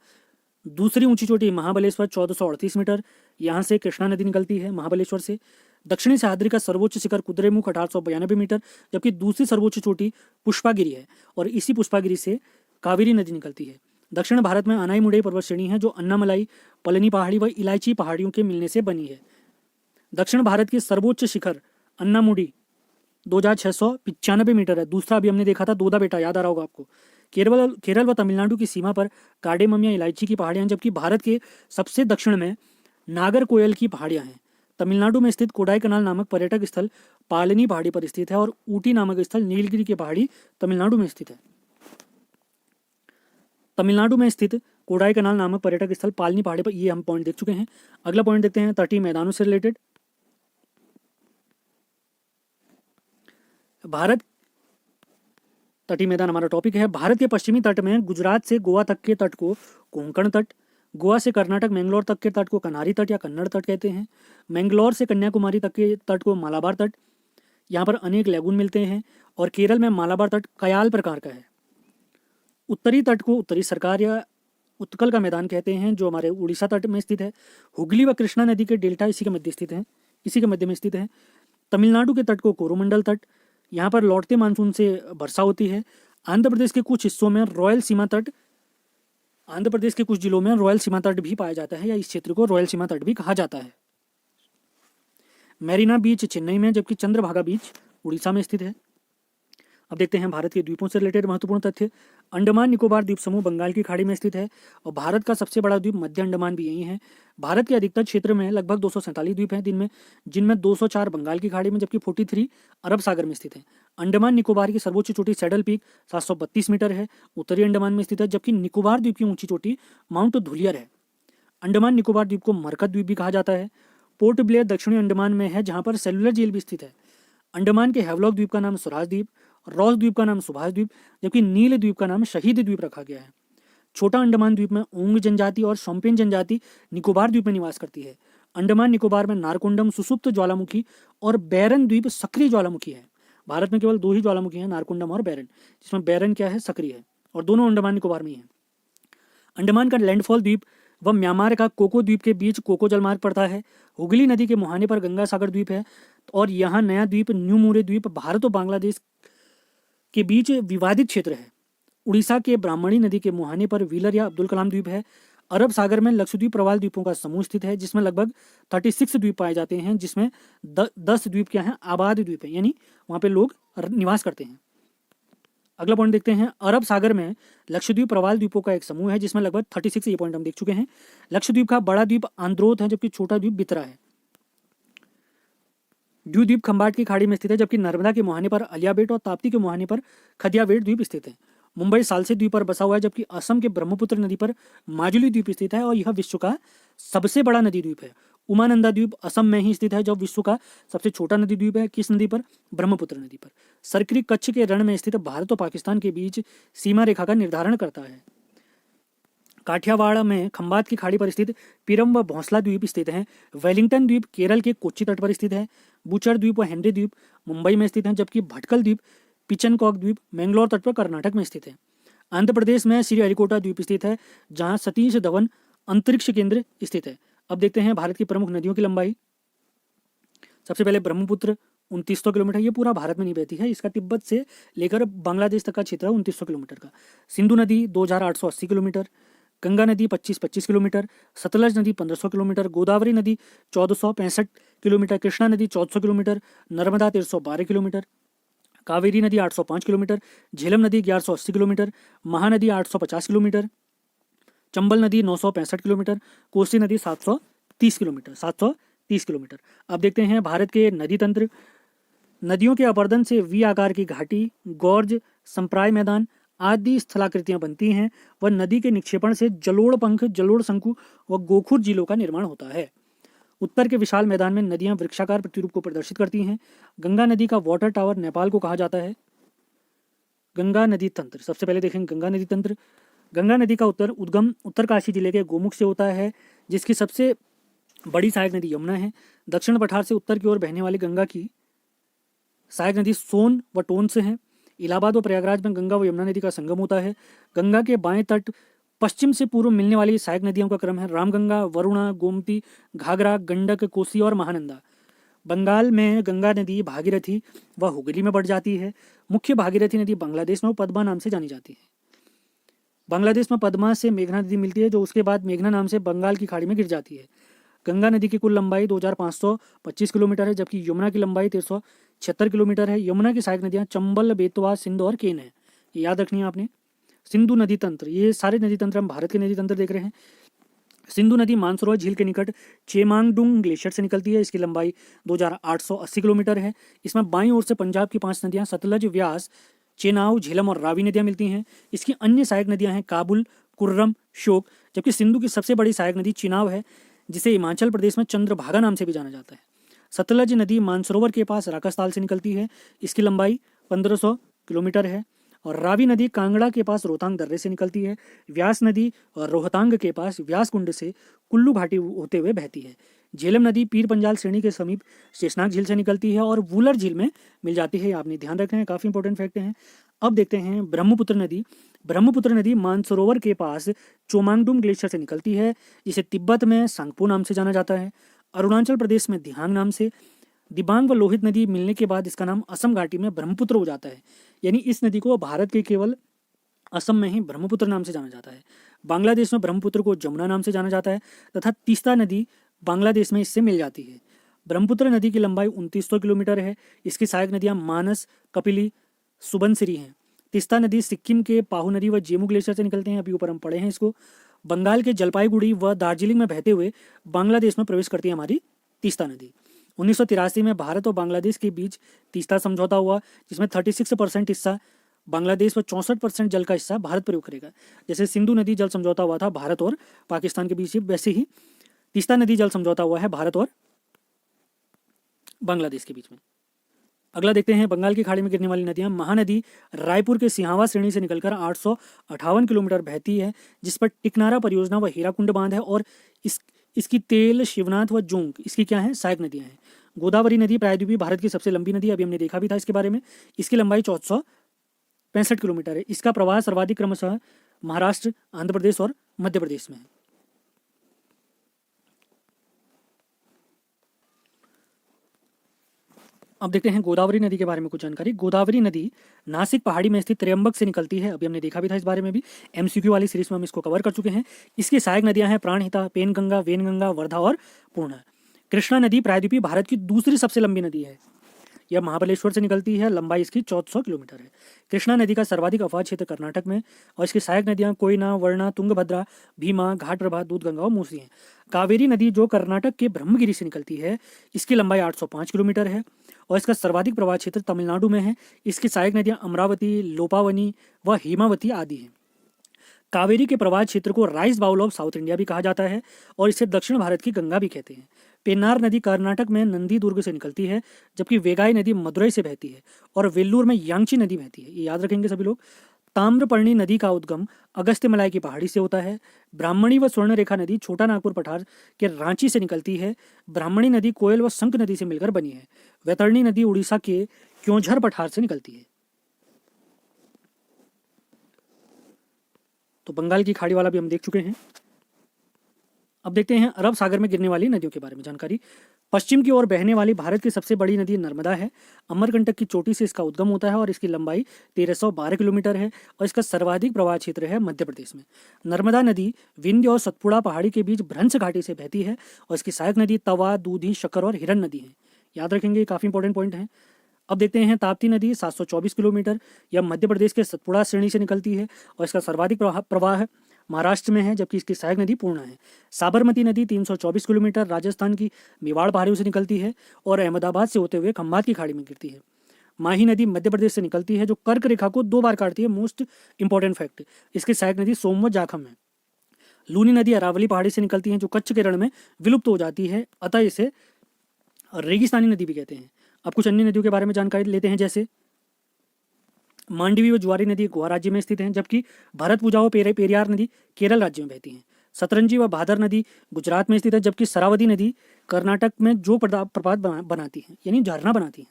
S1: दूसरी ऊंची चोटी महाबलेश्वर 1438 मीटर, यहाँ से कृष्णा नदी निकलती है महाबलेश्वर से। दक्षिणी सह्याद्री का सर्वोच्च शिखर कुद्रेमुख 1892 मीटर, जबकि दूसरी सर्वोच्च चोटी पुष्पागिरी है और इसी पुष्पागिरी से कावेरी नदी निकलती है। दक्षिण भारत में अनाईमुडई पर्वत श्रेणी है, जो अन्नामलाई, पलनी पहाड़ी व इलायची पहाड़ियों के मिलने से बनी है। दक्षिण भारत की सर्वोच्च शिखर अन्नामुडी 2695 मीटर है। दूसरा अभी हमने देखा था दोदा बेटा, याद आ रहा होगा आपको। केरल व तमिलनाडु की सीमा पर कार्डेमम या इलायची की पहाड़ियां, जबकि भारत के सबसे दक्षिण में नागरकोयल की पहाड़ियां हैं। तमिलनाडु में स्थित कोडाईकनाल नामक पर्यटक स्थल पालनी पहाड़ी पर स्थित है, और ऊटी नामक स्थल नीलगिरी की पहाड़ी तमिलनाडु में स्थित है। तमिलनाडु में स्थित कोडाईकनाल नामक पर्यटक स्थल पालनी पहाड़ी पर, ये हम पॉइंट देख चुके हैं। अगला पॉइंट देखते हैं तटीय मैदानों से रिलेटेड। भारत तटीय मैदान हमारा टॉपिक है। भारत के पश्चिमी तट में गुजरात से गोवा तक के तट को कोंकण तट, गोवा से कर्नाटक मैंगलोर तक के तट को कनारी तट या कन्नड़ तट कहते हैं। मैंगलोर से कन्याकुमारी तक के तट को मालाबार तट, यहाँ पर अनेक लैगून मिलते हैं। और केरल में मालाबार तट कयाल प्रकार का है। उत्तरी तट को उत्तरी सरकार या उत्कल का मैदान कहते हैं, जो हमारे उड़ीसा तट में स्थित है। हुगली व कृष्णा नदी के डेल्टा इसी के मध्य में स्थित है। तमिलनाडु के तट को कोरोमंडल तट, यहाँ पर लौटते मानसून से वर्षा होती है। आंध्र प्रदेश के कुछ हिस्सों में रॉयल सीमा तट, आंध्र प्रदेश के कुछ जिलों में रॉयल सीमा तट भी पाया जाता है, या इस क्षेत्र को रॉयल सीमा तट भी कहा जाता है। मैरीना बीच चेन्नई में, जबकि चंद्रभागा बीच उड़ीसा में स्थित है। अब देखते हैं भारत के द्वीपों से रिलेटेड महत्वपूर्ण तथ्य। अंडमान निकोबार द्वीप समूह बंगाल की खाड़ी में स्थित है और भारत का सबसे बड़ा द्वीप मध्य अंडमान भी यही है। भारत के अधिकतर क्षेत्र में लगभग 247 द्वीप हैं, जिनमें 204 बंगाल की खाड़ी में जबकि 43 अरब सागर में स्थित है। अंडमान निकोबार की सर्वोच्च चोटी सैडल पीक 732 मीटर है, उत्तरी अंडमान में स्थित है, जबकि निकोबार द्वीप की ऊंची चोटी माउंट धुलियर है। अंडमान निकोबार द्वीप को मरकत द्वीप भी कहा जाता है। पोर्ट ब्लेयर दक्षिणी अंडमान में है, जहां पर सेलुलर जेल भी स्थित है। अंडमान के हैवलॉक द्वीप का नाम स्वराज द्वीप, रॉस द्वीप का नाम सुभाष द्वीप, जबकि नील द्वीप का नाम शहीद द्वीप रखा गया है। छोटा अंडमान द्वीप में ओंग जनजाति और शोम्पेन जनजाति निकोबार द्वीप में निवास करती है। अंडमान निकोबार में नारकोंडम सुसुप्त ज्वालामुखी और बैरन द्वीप सक्रिय ज्वालामुखी है। भारत में केवल 2 ही ज्वालामुखी हैं, नारकोंडम और बैरन, जिसमें बैरन क्या है, सक्रिय है, और दोनों अंडमान निकोबार में ही है। अंडमान का लैंडफॉल द्वीप व म्यांमार का कोको द्वीप के बीच कोको जलमार्ग पड़ता है। हुगली नदी के मुहाने पर गंगा सागर द्वीप है और यहाँ नया द्वीप न्यू मूरे द्वीप भारत और बांग्लादेश के बीच विवादित क्षेत्र है। उड़ीसा के ब्राह्मणी नदी के मुहाने पर व्हीलर या अब्दुल कलाम द्वीप है। अरब सागर में लक्षद्वीप प्रवाल द्वीपों का समूह स्थित है, जिसमें लगभग 36 द्वीप पाए जाते हैं, जिसमें 10 द्वीप क्या हैं, आबाद द्वीप है, यानी वहाँ पे लोग निवास करते हैं। अगला पॉइंट देखते हैं। अरब सागर में लक्षद्वीप प्रवाल द्वीपों का एक समूह है, जिसमें लगभग 36, ये पॉइंट हम देख चुके हैं। लक्षद्वीप का बड़ा द्वीप आंद्रोथ है, जबकि छोटा द्वीप बितरा है। ड्यू द्वीप खंबाट की खाड़ी में स्थित है, जबकि नर्मदा के मुहाने पर अलियाबेट और ताप्ती के मुहाने पर खदियावेट द्वीप स्थित है। मुंबई सालसे द्वीप पर बसा हुआ है, जबकि असम के ब्रह्मपुत्र नदी पर माजुली द्वीप स्थित है और यह विश्व का सबसे बड़ा नदी द्वीप है। उमानंदा द्वीप असम में ही स्थित है, जो विश्व का सबसे छोटा नदी द्वीप है। किस नदी पर? ब्रह्मपुत्र नदी पर। सरकरी कच्छ के रण में स्थित भारत और पाकिस्तान के बीच सीमा रेखा का निर्धारण करता है। काठियावाड़ में खंबात की खाड़ी पर स्थित पिरम व भौंसला द्वीप स्थित हैं। वेलिंगटन द्वीप केरल के कोच्चि तट पर स्थित है। बुचर द्वीप व हेनरी द्वीप मुंबई में स्थित हैं, जबकि भटकल द्वीप पिचनकॉक द्वीप मैंगलोर तट पर कर्नाटक में स्थित है। आंध्र प्रदेश में श्रीहरिकोटा द्वीप स्थित है, जहां सतीश धवन अंतरिक्ष केंद्र स्थित है। अब देखते हैं भारत की प्रमुख नदियों की लंबाई। सबसे पहले ब्रह्मपुत्र 2900 किलोमीटर, ये पूरा भारत में नहीं बहती है, इसका तिब्बत से लेकर बांग्लादेश तक का क्षेत्र है 2900 किलोमीटर का। सिंधु नदी 2880 किलोमीटर, गंगा नदी 2525 किलोमीटर, सतलज नदी 1500 किलोमीटर, गोदावरी नदी 1465 किलोमीटर, कृष्णा नदी 1400 किलोमीटर, नर्मदा 1312 किलोमीटर, कावेरी नदी 805 किलोमीटर, झेलम नदी 1180 किलोमीटर, महानदी 850 किलोमीटर, चंबल नदी 965 किलोमीटर, कोसी नदी 730 किलोमीटर। अब देखते हैं भारत के नदी तंत्र। नदियों के अपर्दन से वी आकार की घाटी, गॉर्ज, संप्राय मैदान आदि स्थलाकृतियां बनती हैं व नदी के निक्षेपण से जलोढ़ पंख, जलोढ़ शंकु व गोखुर झीलों का निर्माण होता है। उत्तर के विशाल मैदान में नदियां वृक्षाकार प्रतिरूप को प्रदर्शित करती हैं। गंगा नदी का वाटर टावर नेपाल को कहा जाता है। गंगा नदी तंत्र, सबसे पहले देखेंगे गंगा नदी तंत्र। गंगा नदी का उद्गम उत्तरकाशी जिले के गोमुख से होता है, जिसकी सबसे बड़ी सहायक नदी यमुना है। दक्षिण पठार से उत्तर की ओर बहने वाली गंगा की सहायक नदी सोन व टोन से है। इलाहाबाद व प्रयागराज में गंगा व यमुना नदी का संगम होता है। गंगा के बाएं तट पश्चिम से पूर्व मिलने वाली सहायक नदियों का क्रम है रामगंगा, वरुणा, गोमती, घाघरा, गंडक, कोसी और महानंदा। बंगाल में गंगा नदी भागीरथी व हुगली में बढ़ जाती है। मुख्य भागीरथी नदी बांग्लादेश में पद्मा नाम से जानी जाती है। बांग्लादेश में पद्मा से मेघना नदी मिलती है, जो उसके बाद मेघना नाम से बंगाल की खाड़ी में गिर जाती है। गंगा नदी की कुल लंबाई 2525 किलोमीटर है, जबकि यमुना की लंबाई 1376 किलोमीटर है। यमुना की सहायक नदियां चंबल, बेतवा, सिंध और केन है, ये याद रखनी है आपने। सिंधु नदी तंत्र, ये सारे नदी तंत्र हम भारत के नदी तंत्र देख रहे हैं। सिंधु नदी मानसरोवर झील के निकट चेमांगडुंग ग्लेशियर से निकलती है। इसकी लंबाई 2880 किलोमीटर है। इसमें बाईं ओर से पंजाब की 5 नदियां सतलज, व्यास, चेनाब, झेलम और रावी नदियां मिलती हैं। इसकी अन्य सहायक नदियां हैं काबुल, कुर्रम, शोक, जबकि सिंधु की सबसे बड़ी सहायक नदी चिनाब है, जिसे हिमाचल प्रदेश में चंद्रभागा नाम से भी जाना जाता है। सतलज नदी मानसरोवर के पास राकसताल से निकलती है। इसकी लंबाई 1500 किलोमीटर है। और रावी नदी कांगड़ा के पास रोहतांग दर्रे से निकलती है। व्यास नदी और रोहतांग के पास व्यास कुंड से कुल्लू घाटी होते हुए बहती है। झेलम नदी पीर पंजाल श्रेणी के समीप शेषनाग झील से निकलती है और वूलर झील में मिल जाती है। आपने ध्यान रखना है, काफ़ी इंपॉर्टेंट फैक्ट हैं। अब देखते हैं ब्रह्मपुत्र नदी। ब्रह्मपुत्र नदी मानसरोवर के पास चोमांगडुम ग्लेशियर से निकलती है, जिसे तिब्बत में सांगपो नाम से जाना जाता है। अरुणाचल प्रदेश में दिहांग नाम से। दिबांग व लोहित नदी मिलने के बाद इसका नाम असम घाटी में ब्रह्मपुत्र हो जाता है, यानी इस नदी को भारत के केवल असम में ही ब्रह्मपुत्र नाम से जाना जाता है। बांग्लादेश में ब्रह्मपुत्र को जमुना नाम से जाना जाता है तथा तीस्ता नदी बांग्लादेश में इससे मिल जाती है। ब्रह्मपुत्र नदी की लंबाई 2900 किलोमीटर है। इसकी सहायक नदियां मानस, कपिली, सुबनसिरी हैं। तीस्ता नदी सिक्किम के पाहु व जेमू ग्लेशियर से निकलते हैं, अभी ऊपर हम पढ़े हैं इसको। बंगाल के जलपाईगुड़ी व दार्जिलिंग में बहते हुए बांग्लादेश में प्रवेश करती है हमारी तीस्ता नदी। 1983 में भारत और बांग्लादेश के बीच तीस्ता समझौता हुआ, जिसमें 36% हिस्सा बांग्लादेश व 64% जल का हिस्सा भारत प्रयोग करेगा। जैसे सिंधु नदी जल समझौता हुआ था भारत और पाकिस्तान के बीच, वैसे ही तीस्ता नदी जल समझौता हुआ है भारत और बांग्लादेश के बीच में। अगला देखते हैं बंगाल की खाड़ी में गिरने वाली नदियां। महानदी रायपुर के सिहावा श्रेणी से निकलकर 858 किलोमीटर बहती है, जिस पर टिकनारा परियोजना व हीराकुंड बांध है, और इसकी तेल, शिवनाथ व जोंक इसकी क्या है, सहायक नदियां हैं। गोदावरी नदी प्रायद्वीपीय भारत की सबसे लंबी नदी, अभी हमने देखा भी था इसके बारे में। इसकी लंबाई 1465 किलोमीटर है। इसका प्रवाह सर्वाधिक क्रमशः महाराष्ट्र, आंध्र प्रदेश और मध्य प्रदेश में है। अब देखते हैं गोदावरी नदी के बारे में कुछ जानकारी। गोदावरी नदी नासिक पहाड़ी में स्थित त्र्यंबक से निकलती है, अभी हमने देखा भी था इस बारे में भी, एमसीक्यू वाली सीरीज में हम इसको कवर कर चुके हैं। इसकी सहायक नदियां हैं प्राणहिता, पेनगंगा, वेनगंगा, वर्धा और पूर्णा। कृष्णा नदी प्रायद्वीपीय भारत की दूसरी सबसे लंबी नदी है। यह महाबलेश्वर से निकलती है, लंबाई इसकी 1400 किलोमीटर है। कृष्णा नदी का सर्वाधिक अववाहित क्षेत्र कर्नाटक में, और इसकी सहायक नदियां कोयना, वर्णा, तुंगभद्रा, भीमा, घाटप्रभा, दूधगंगा और मूसी हैं। कावेरी नदी जो कर्नाटक के ब्रह्मगिरी से निकलती है, इसकी लंबाई 805 किलोमीटर है, और इसका सर्वाधिक प्रवाह क्षेत्र तमिलनाडु में है। इसकी सहायक नदियां अमरावती, लोपावनी व हेमावती आदि हैं। कावेरी के प्रवाह क्षेत्र को rice bowl of South India भी कहा जाता है, और इसे दक्षिण भारत की गंगा भी कहते हैं। पेन्नार नदी कर्नाटक में नंदी दुर्ग से निकलती है, जबकि वेगाई नदी मदुरई से बहती है, और वेल्लूर में यांगची नदी बहती है, ये याद रखेंगे सभी लोग। ताम्रपर्णी नदी का उद्गम अगस्त्यमलाई की पहाड़ी से होता है। ब्राह्मणी व स्वर्णरेखा नदी छोटा नागपुर पठार के रांची से निकलती है। ब्राह्मणी नदी कोयल व शंख नदी से मिलकर बनी है। वैतरणी नदी उड़ीसा के क्योंझर पठार से निकलती है। तो बंगाल की खाड़ी वाला भी हम देख चुके हैं। अब देखते हैं अरब सागर में गिरने वाली नदियों के बारे में जानकारी। पश्चिम की ओर बहने वाली भारत की सबसे बड़ी नदी नर्मदा है। अमरकंटक की चोटी से इसका उद्गम होता है, और इसकी लंबाई 1312 किलोमीटर है, और इसका सर्वाधिक प्रवाह क्षेत्र है मध्य प्रदेश में। नर्मदा नदी विंध्य और सतपुड़ा पहाड़ी के बीच भ्रंश घाटी से बहती है, और इसकी सहायक नदी तवा, दूधी, शक्कर और हिरन नदी है। याद रखेंगे, काफ़ी इंपॉर्टेंट पॉइंट है। अब देखते हैं ताप्ती नदी 724 किलोमीटर, यह मध्य प्रदेश के सतपुड़ा श्रेणी से निकलती है, और इसका सर्वाधिक प्रवाह महाराष्ट्र में है, जबकि इसकी सहायक नदी पूर्णा है। साबरमती नदी 324 किलोमीटर राजस्थान की मेवाड़ पहाड़ियों से निकलती है, और अहमदाबाद से होते हुए खंभात की खाड़ी में गिरती है। माही नदी मध्य प्रदेश से निकलती है, जो कर्क रेखा को 2 बार काटती है, मोस्ट इंपॉर्टेंट फैक्ट। इसकी सहायक नदी सोम व जाखम है। लूनी नदी अरावली पहाड़ी से निकलती है, जो कच्छ के रण में विलुप्त हो जाती है, अतः इसे रेगिस्तानी नदी भी कहते हैं। अब कुछ अन्य नदियों के बारे में जानकारी लेते हैं, जैसे मांडवी व ज्वारी नदी गोवा राज्य में स्थित हैं, जबकि भरतपुजा व पेरियार नदी केरल राज्य में बहती हैं। सतरंजी व भादर नदी गुजरात में स्थित है, जबकि शरावती नदी कर्नाटक में जो प्रपात बनाती है, यानी झरना बनाती है।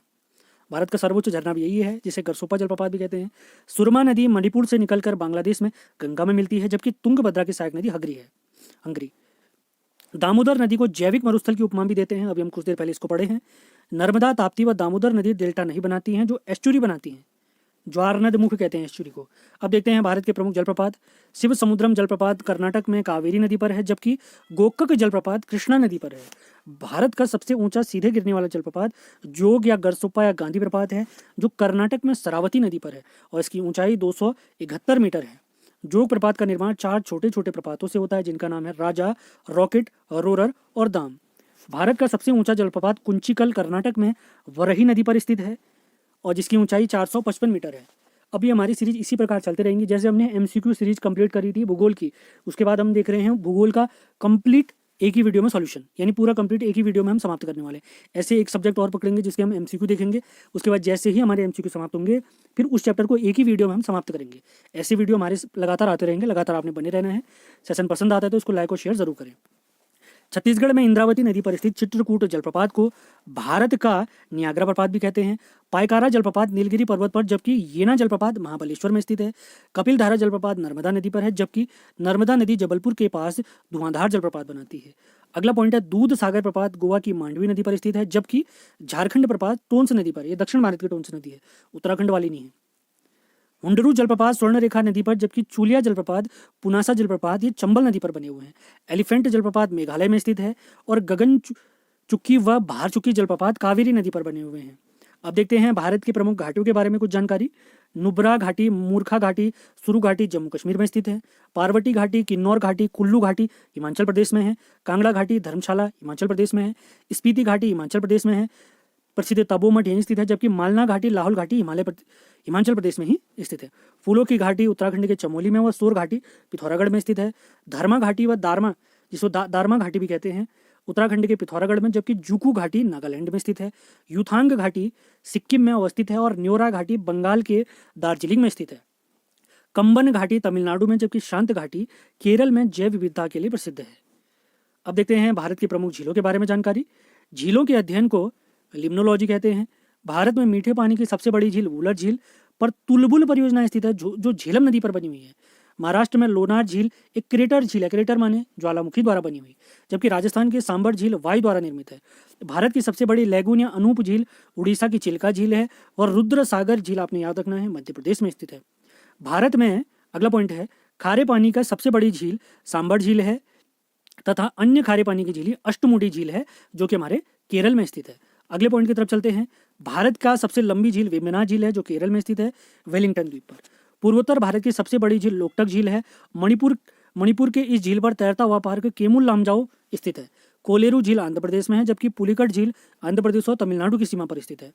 S1: भारत का सर्वोच्च झरना भी यही है, जिसे गरसोपा जलप्रपात भी कहते हैं। सुरमा नदी मणिपुर से निकलकर बांग्लादेश में गंगा में मिलती है, जबकि तुंगभद्रा की सहायक नदी हंगरी। दामोदर नदी को जैविक मरुस्थल की उपमा भी देते हैं, अभी हम कुछ देर पहले इसको पढ़े हैं। नर्मदा, ताप्ती व दामोदर नदी डेल्टा नहीं बनाती हैं, जो एस्चुरी बनाती हैं। ज्वारनद मुख कहते हैं एस्चुरी को। अब देखते हैं भारत के प्रमुख जलप्रपात। शिव समुद्रम जलप्रपात कर्नाटक में कावेरी नदी पर है, जबकि गोकक जलप्रपात कृष्णा नदी पर है। भारत का सबसे ऊंचा सीधे गिरने वाला जलप्रपात जोग या गरसोप्पा या गांधी प्रपात है, जो कर्नाटक में शरावती नदी पर है, और इसकी ऊंचाई 271 मीटर है। जोग प्रपात का निर्माण 4 छोटे छोटे प्रपातों से होता है, जिनका नाम है राजा, रॉकेट, रोरर और दाम। भारत का सबसे ऊंचा जलप्रपात कुंचिकल कर्नाटक में वरही नदी पर स्थित है, और जिसकी ऊंचाई 455 मीटर है। अभी हमारी सीरीज इसी प्रकार चलते रहेंगी। जैसे हमने एमसीक्यू सीरीज कंप्लीट करी थी भूगोल की, उसके बाद हम देख रहे हैं भूगोल का कंप्लीट एक ही वीडियो में सॉल्यूशन, यानी पूरा कंप्लीट एक ही वीडियो में हम समाप्त करने वाले। ऐसे एक सब्जेक्ट और पकड़ेंगे जिसके हम एमसीक्यू देखेंगे, उसके बाद जैसे ही हमारे एमसीक्यू समाप्त होंगे, फिर उस चैप्टर को एक ही वीडियो में हम समाप्त करेंगे। ऐसे वीडियो हमारे लगातार आते रहेंगे, लगातार आपने बने रहना है। सेशन पसंद आता है तो इसको लाइक और शेयर जरूर करें। छत्तीसगढ़ में इंद्रावती नदी पर स्थित चित्रकूट जलप्रपात को भारत का नियाग्रा प्रपात भी कहते हैं। पायकारा जलप्रपात नीलगिरी पर्वत पर, जबकि येना जलप्रपात महाबलेश्वर में स्थित है। कपिलधारा जलप्रपात नर्मदा नदी पर है, जबकि नर्मदा नदी जबलपुर के पास धुआंधार जलप्रपात बनाती है। अगला पॉइंट है दूध सागर प्रपात गोवा की मांडवी नदी पर स्थित है, जबकि झारखंड प्रपात टोंस नदी पर, यह दक्षिण भारत की टोंस नदी है, उत्तराखंड वाली नहीं है। हुंडरू जलप्रपात स्वर्णरेखा नदी पर, जबकि चूलिया जलप्रपात, पुनासा जलप्रपात ये चंबल नदी पर बने हुए हैं। एलिफेंट जलप्रपात मेघालय में स्थित है, और गगन चुक्की व भार चुक्की जलप्रपात कावेरी नदी पर बने हुए हैं। अब देखते हैं भारत की प्रमुख घाटियों के बारे में कुछ जानकारी। नुब्रा घाटी, मूर्खा घाटी, सुरु घाटी जम्मू कश्मीर में स्थित है। पार्वती घाटी, किन्नौर घाटी, कुल्लू घाटी हिमाचल प्रदेश में है। कांगड़ा घाटी, धर्मशाला हिमाचल प्रदेश में है। स्पीति घाटी हिमाचल प्रदेश में है। प्रसिद्ध तपो मठ यहीं स्थित है। जबकि मालना घाटी, लाहौल घाटी हिमाचल प्रदेश में ही स्थित है। फूलों की घाटी उत्तराखंड के चमोली में व सोर घाटी पिथौरागढ़ में स्थित है। धर्मा घाटी व दारमा, जिसको दारमा घाटी भी कहते हैं, उत्तराखंड के पिथौरागढ़ में। जबकि जुकू घाटी नागालैंड में स्थित है। यूथांग घाटी सिक्किम में अवस्थित है। और न्योरा घाटी बंगाल के दार्जिलिंग में स्थित है। कंबन घाटी तमिलनाडु में, जबकि शांत घाटी केरल में जैव विविधता के लिए प्रसिद्ध है। अब देखते हैं भारत की प्रमुख झीलों के बारे में जानकारी। झीलों के अध्ययन को लिम्नोलॉजी कहते हैं। भारत में मीठे पानी की सबसे बड़ी झील वुलर झील पर तुलबुल परियोजना स्थित है, जो झेलम नदी पर बनी हुई है। महाराष्ट्र में लोनार झील एक क्रेटर झील है, क्रेटर माने ज्वालामुखी द्वारा बनी हुई। जबकि राजस्थान की सांबर झील वायु द्वारा निर्मित है। भारत की सबसे बड़ी लैगून या अनूप झील उड़ीसा की चिल्का झील है। और रुद्र सागर झील आपने याद रखना है, मध्य प्रदेश में स्थित है। भारत में अगला पॉइंट है, खारे पानी का सबसे बड़ी झील सांबर झील है तथा अन्य खारे पानी की झील अष्टमुडी झील है, जो कि हमारे केरल में स्थित है। अगले पॉइंट की तरफ चलते हैं। भारत का सबसे लंबी झील वेमना झील है, जो केरल में स्थित है, वेलिंगटन द्वीप पर। पूर्वोत्तर भारत की सबसे बड़ी झील लोकटक झील है। मणिपुर के इस झील पर तैरता हुआ पार्क केमुल लामजाओ स्थित है। कोलेरू झील आंध्र प्रदेश में है, जबकि पुलिकट झील आंध्र प्रदेश और तमिलनाडु की सीमा पर स्थित है।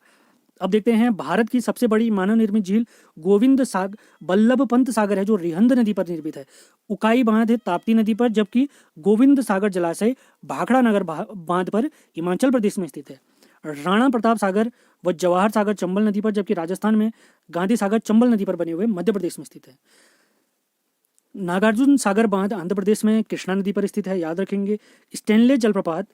S1: अब देखते हैं भारत की सबसे बड़ी मानव निर्मित झील वल्लभ पंत सागर है, जो रिहंद नदी पर निर्मित है। उकाई बांध है ताप्ती नदी पर, जबकि गोविंद सागर जलाशय भाखड़ा नगर बांध पर हिमाचल प्रदेश में स्थित है। राणा प्रताप सागर व जवाहर सागर चंबल नदी पर, जबकि राजस्थान में गांधी सागर चंबल नदी पर बने हुए मध्य प्रदेश में स्थित है। नागार्जुन सागर बांध आंध्र प्रदेश में कृष्णा नदी पर स्थित है, याद रखेंगे। स्टेनले जलप्रपात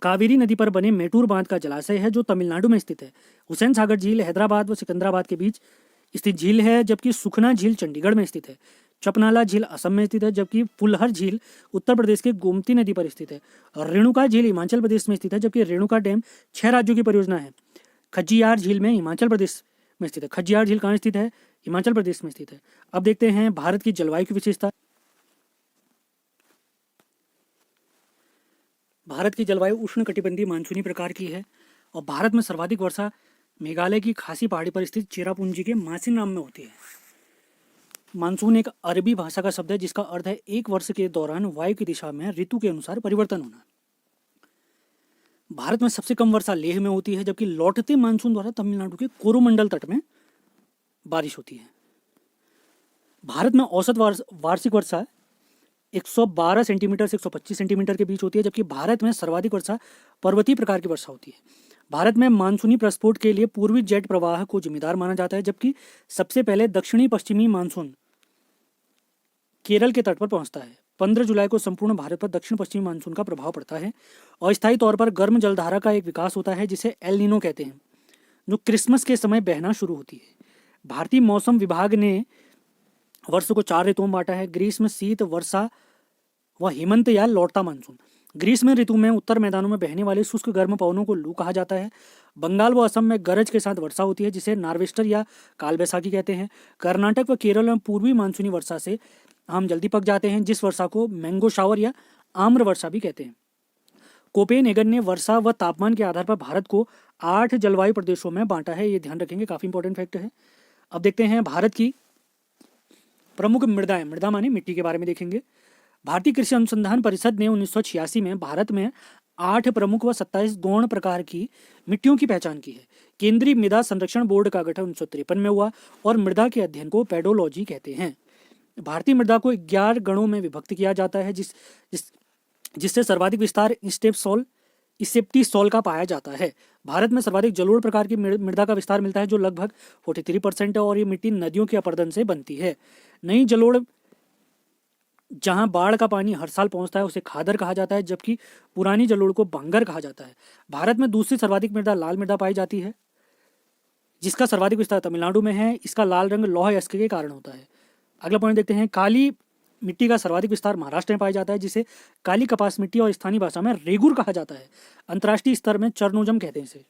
S1: कावेरी नदी पर बने मेटूर बांध का जलाशय है, जो तमिलनाडु में स्थित है। हुसैन सागर झील हैदराबाद व सिकंदराबाद के बीच स्थित झील है, जबकि सुखना झील चंडीगढ़ में स्थित है। चपनाला झील असम में स्थित है, जबकि फुलहर झील उत्तर प्रदेश के गोमती नदी पर स्थित है। और रेणुका झील हिमाचल प्रदेश में स्थित है, जबकि रेणुका डैम 6 राज्यों की परियोजना है। खजियार झील में हिमाचल प्रदेश में स्थित है। खजियार झील कहाँ स्थित है? हिमाचल प्रदेश में स्थित है। अब देखते हैं भारत की जलवायु की विशेषता। भारत की जलवायु उष्णकटिबंधीय मानसूनी प्रकार की है और भारत में सर्वाधिक वर्षा मेघालय की खासी पहाड़ी पर स्थित चेरापूंजी के मासिनराम में होती है। मानसून एक अरबी भाषा का शब्द है जिसका अर्थ है एक वर्ष के दौरान वायु की दिशा में ऋतु के अनुसार परिवर्तन होना। भारत में सबसे कम वर्षा लेह में होती है, जबकि लौटते मानसून द्वारा तमिलनाडु के कोरोमंडल तट में बारिश होती है। भारत में औसत वार्षिक वर्षा 112 सेंटीमीटर से 125 सेंटीमीटर के बीच होती है, जबकि भारत में सर्वाधिक वर्षा पर्वतीय प्रकार की वर्षा होती है। भारत में मानसूनी प्रस्फोट के लिए पूर्वी जेट प्रवाह को जिम्मेदार माना जाता है, जबकि सबसे पहले दक्षिणी पश्चिमी मानसून केरल के तट पर पहुंचता है। 15 जुलाई को संपूर्ण भारत पर दक्षिण पश्चिमी मानसून का प्रभाव पड़ता है। अस्थायी तौर पर गर्म जलधारा का एक विकास होता है जिसे एल नीनो कहते हैं, जो क्रिसमस के समय बहना शुरू होती है। भारतीय मौसम विभाग ने वर्ष को 4 ऋतुओं में बांटा है: ग्रीष्म, शीत, वर्षा व हेमंत या लौटता मानसून। ग्रीष्म ऋतु में उत्तर मैदानों में बहने वाले शुष्क गर्म पवनों को लू कहा जाता है। बंगाल व असम में गरज के साथ वर्षा होती है जिसे नार्वेस्टर या काल बैसाखी कहते हैं। कर्नाटक व केरल में पूर्वी मानसूनी वर्षा से आम जल्दी पक जाते हैं, जिस वर्षा को मैंगो शावर या आम्र वर्षा भी कहते हैं। कोपेनहेगन ने वर्षा व तापमान के आधार पर भारत को 8 जलवायु प्रदेशों में बांटा है। ये ध्यान रखेंगे, काफी इंपॉर्टेंट फैक्ट है। अब देखते हैं भारत की प्रमुख मृदाएं, मृदा माने मिट्टी के बारे में देखेंगे। भारतीय कृषि अनुसंधान परिषद ने 1986 में भारत में 8 प्रमुख व 27 गौण प्रकार की मिट्टियों की पहचान की है। केंद्रीय मृदा संरक्षण बोर्ड का गठन 1953 में हुआ और मृदा के अध्ययन को पेडोलॉजी कहते हैं। भारतीय मृदा को 11 गणों में विभक्त किया जाता है, जिससे सर्वाधिक विस्तार इसेप्टिसॉल का पाया जाता है। भारत में सर्वाधिक जलोढ़ प्रकार की मृदा का विस्तार मिलता है, जो लगभग 43% है, और ये मिट्टी नदियों के अपरदन से बनती है। नई जलोढ़ जहां बाढ़ का पानी हर साल पहुंचता है उसे खादर कहा जाता है, जबकि पुरानी जलोढ़ को भांगर कहा जाता है। भारत में दूसरी सर्वाधिक मृदा लाल मृदा पाई जाती है, जिसका सर्वाधिक विस्तार तमिलनाडु में है। इसका लाल रंग लौह अयस्क के कारण होता है। अगला पॉइंट देखते हैं। काली मिट्टी का सर्वाधिक विस्तार महाराष्ट्र में पाया जाता है, जिसे काली कपास मिट्टी और स्थानीय भाषा में रेगुर कहा जाता है। अंतर्राष्ट्रीय स्तर में चरनोजम कहते हैं इसे।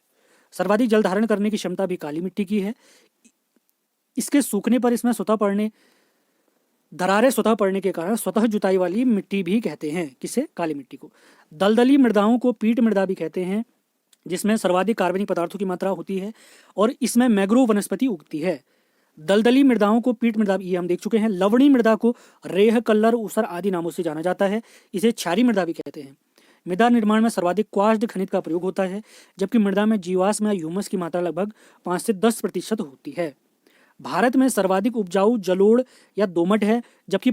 S1: सर्वाधिक जल धारण करने की क्षमता भी काली मिट्टी की है। इसके सूखने पर इसमें दरारें स्वतः पड़ने के कारण स्वतः जुताई वाली मिट्टी भी कहते हैं। किसे? काली मिट्टी को। दलदली मृदाओं को पीट मृदा भी कहते हैं। जिसमें सर्वाधिक कार्बनिक पदार्थों की मात्रा होती है और इसमें मैंग्रोव वनस्पति उगती है। दलदली मृदाओं को पीट मृदा, ये हम देख चुके हैं। लवणी मृदा को रेह, कल्लर, ऊसर आदि नामों से जाना जाता है। इसे क्षारीय मृदा भी कहते हैं। मृदा निर्माण में सर्वाधिक क्वार्ट्ज खनिज का प्रयोग होता है, जबकि मृदा में जीवाश्म या ह्यूमस की मात्रा लगभग 5 से 10% होती है। भारत में सर्वाधिक उपजाऊ जलोढ़ या दोमट है, जबकि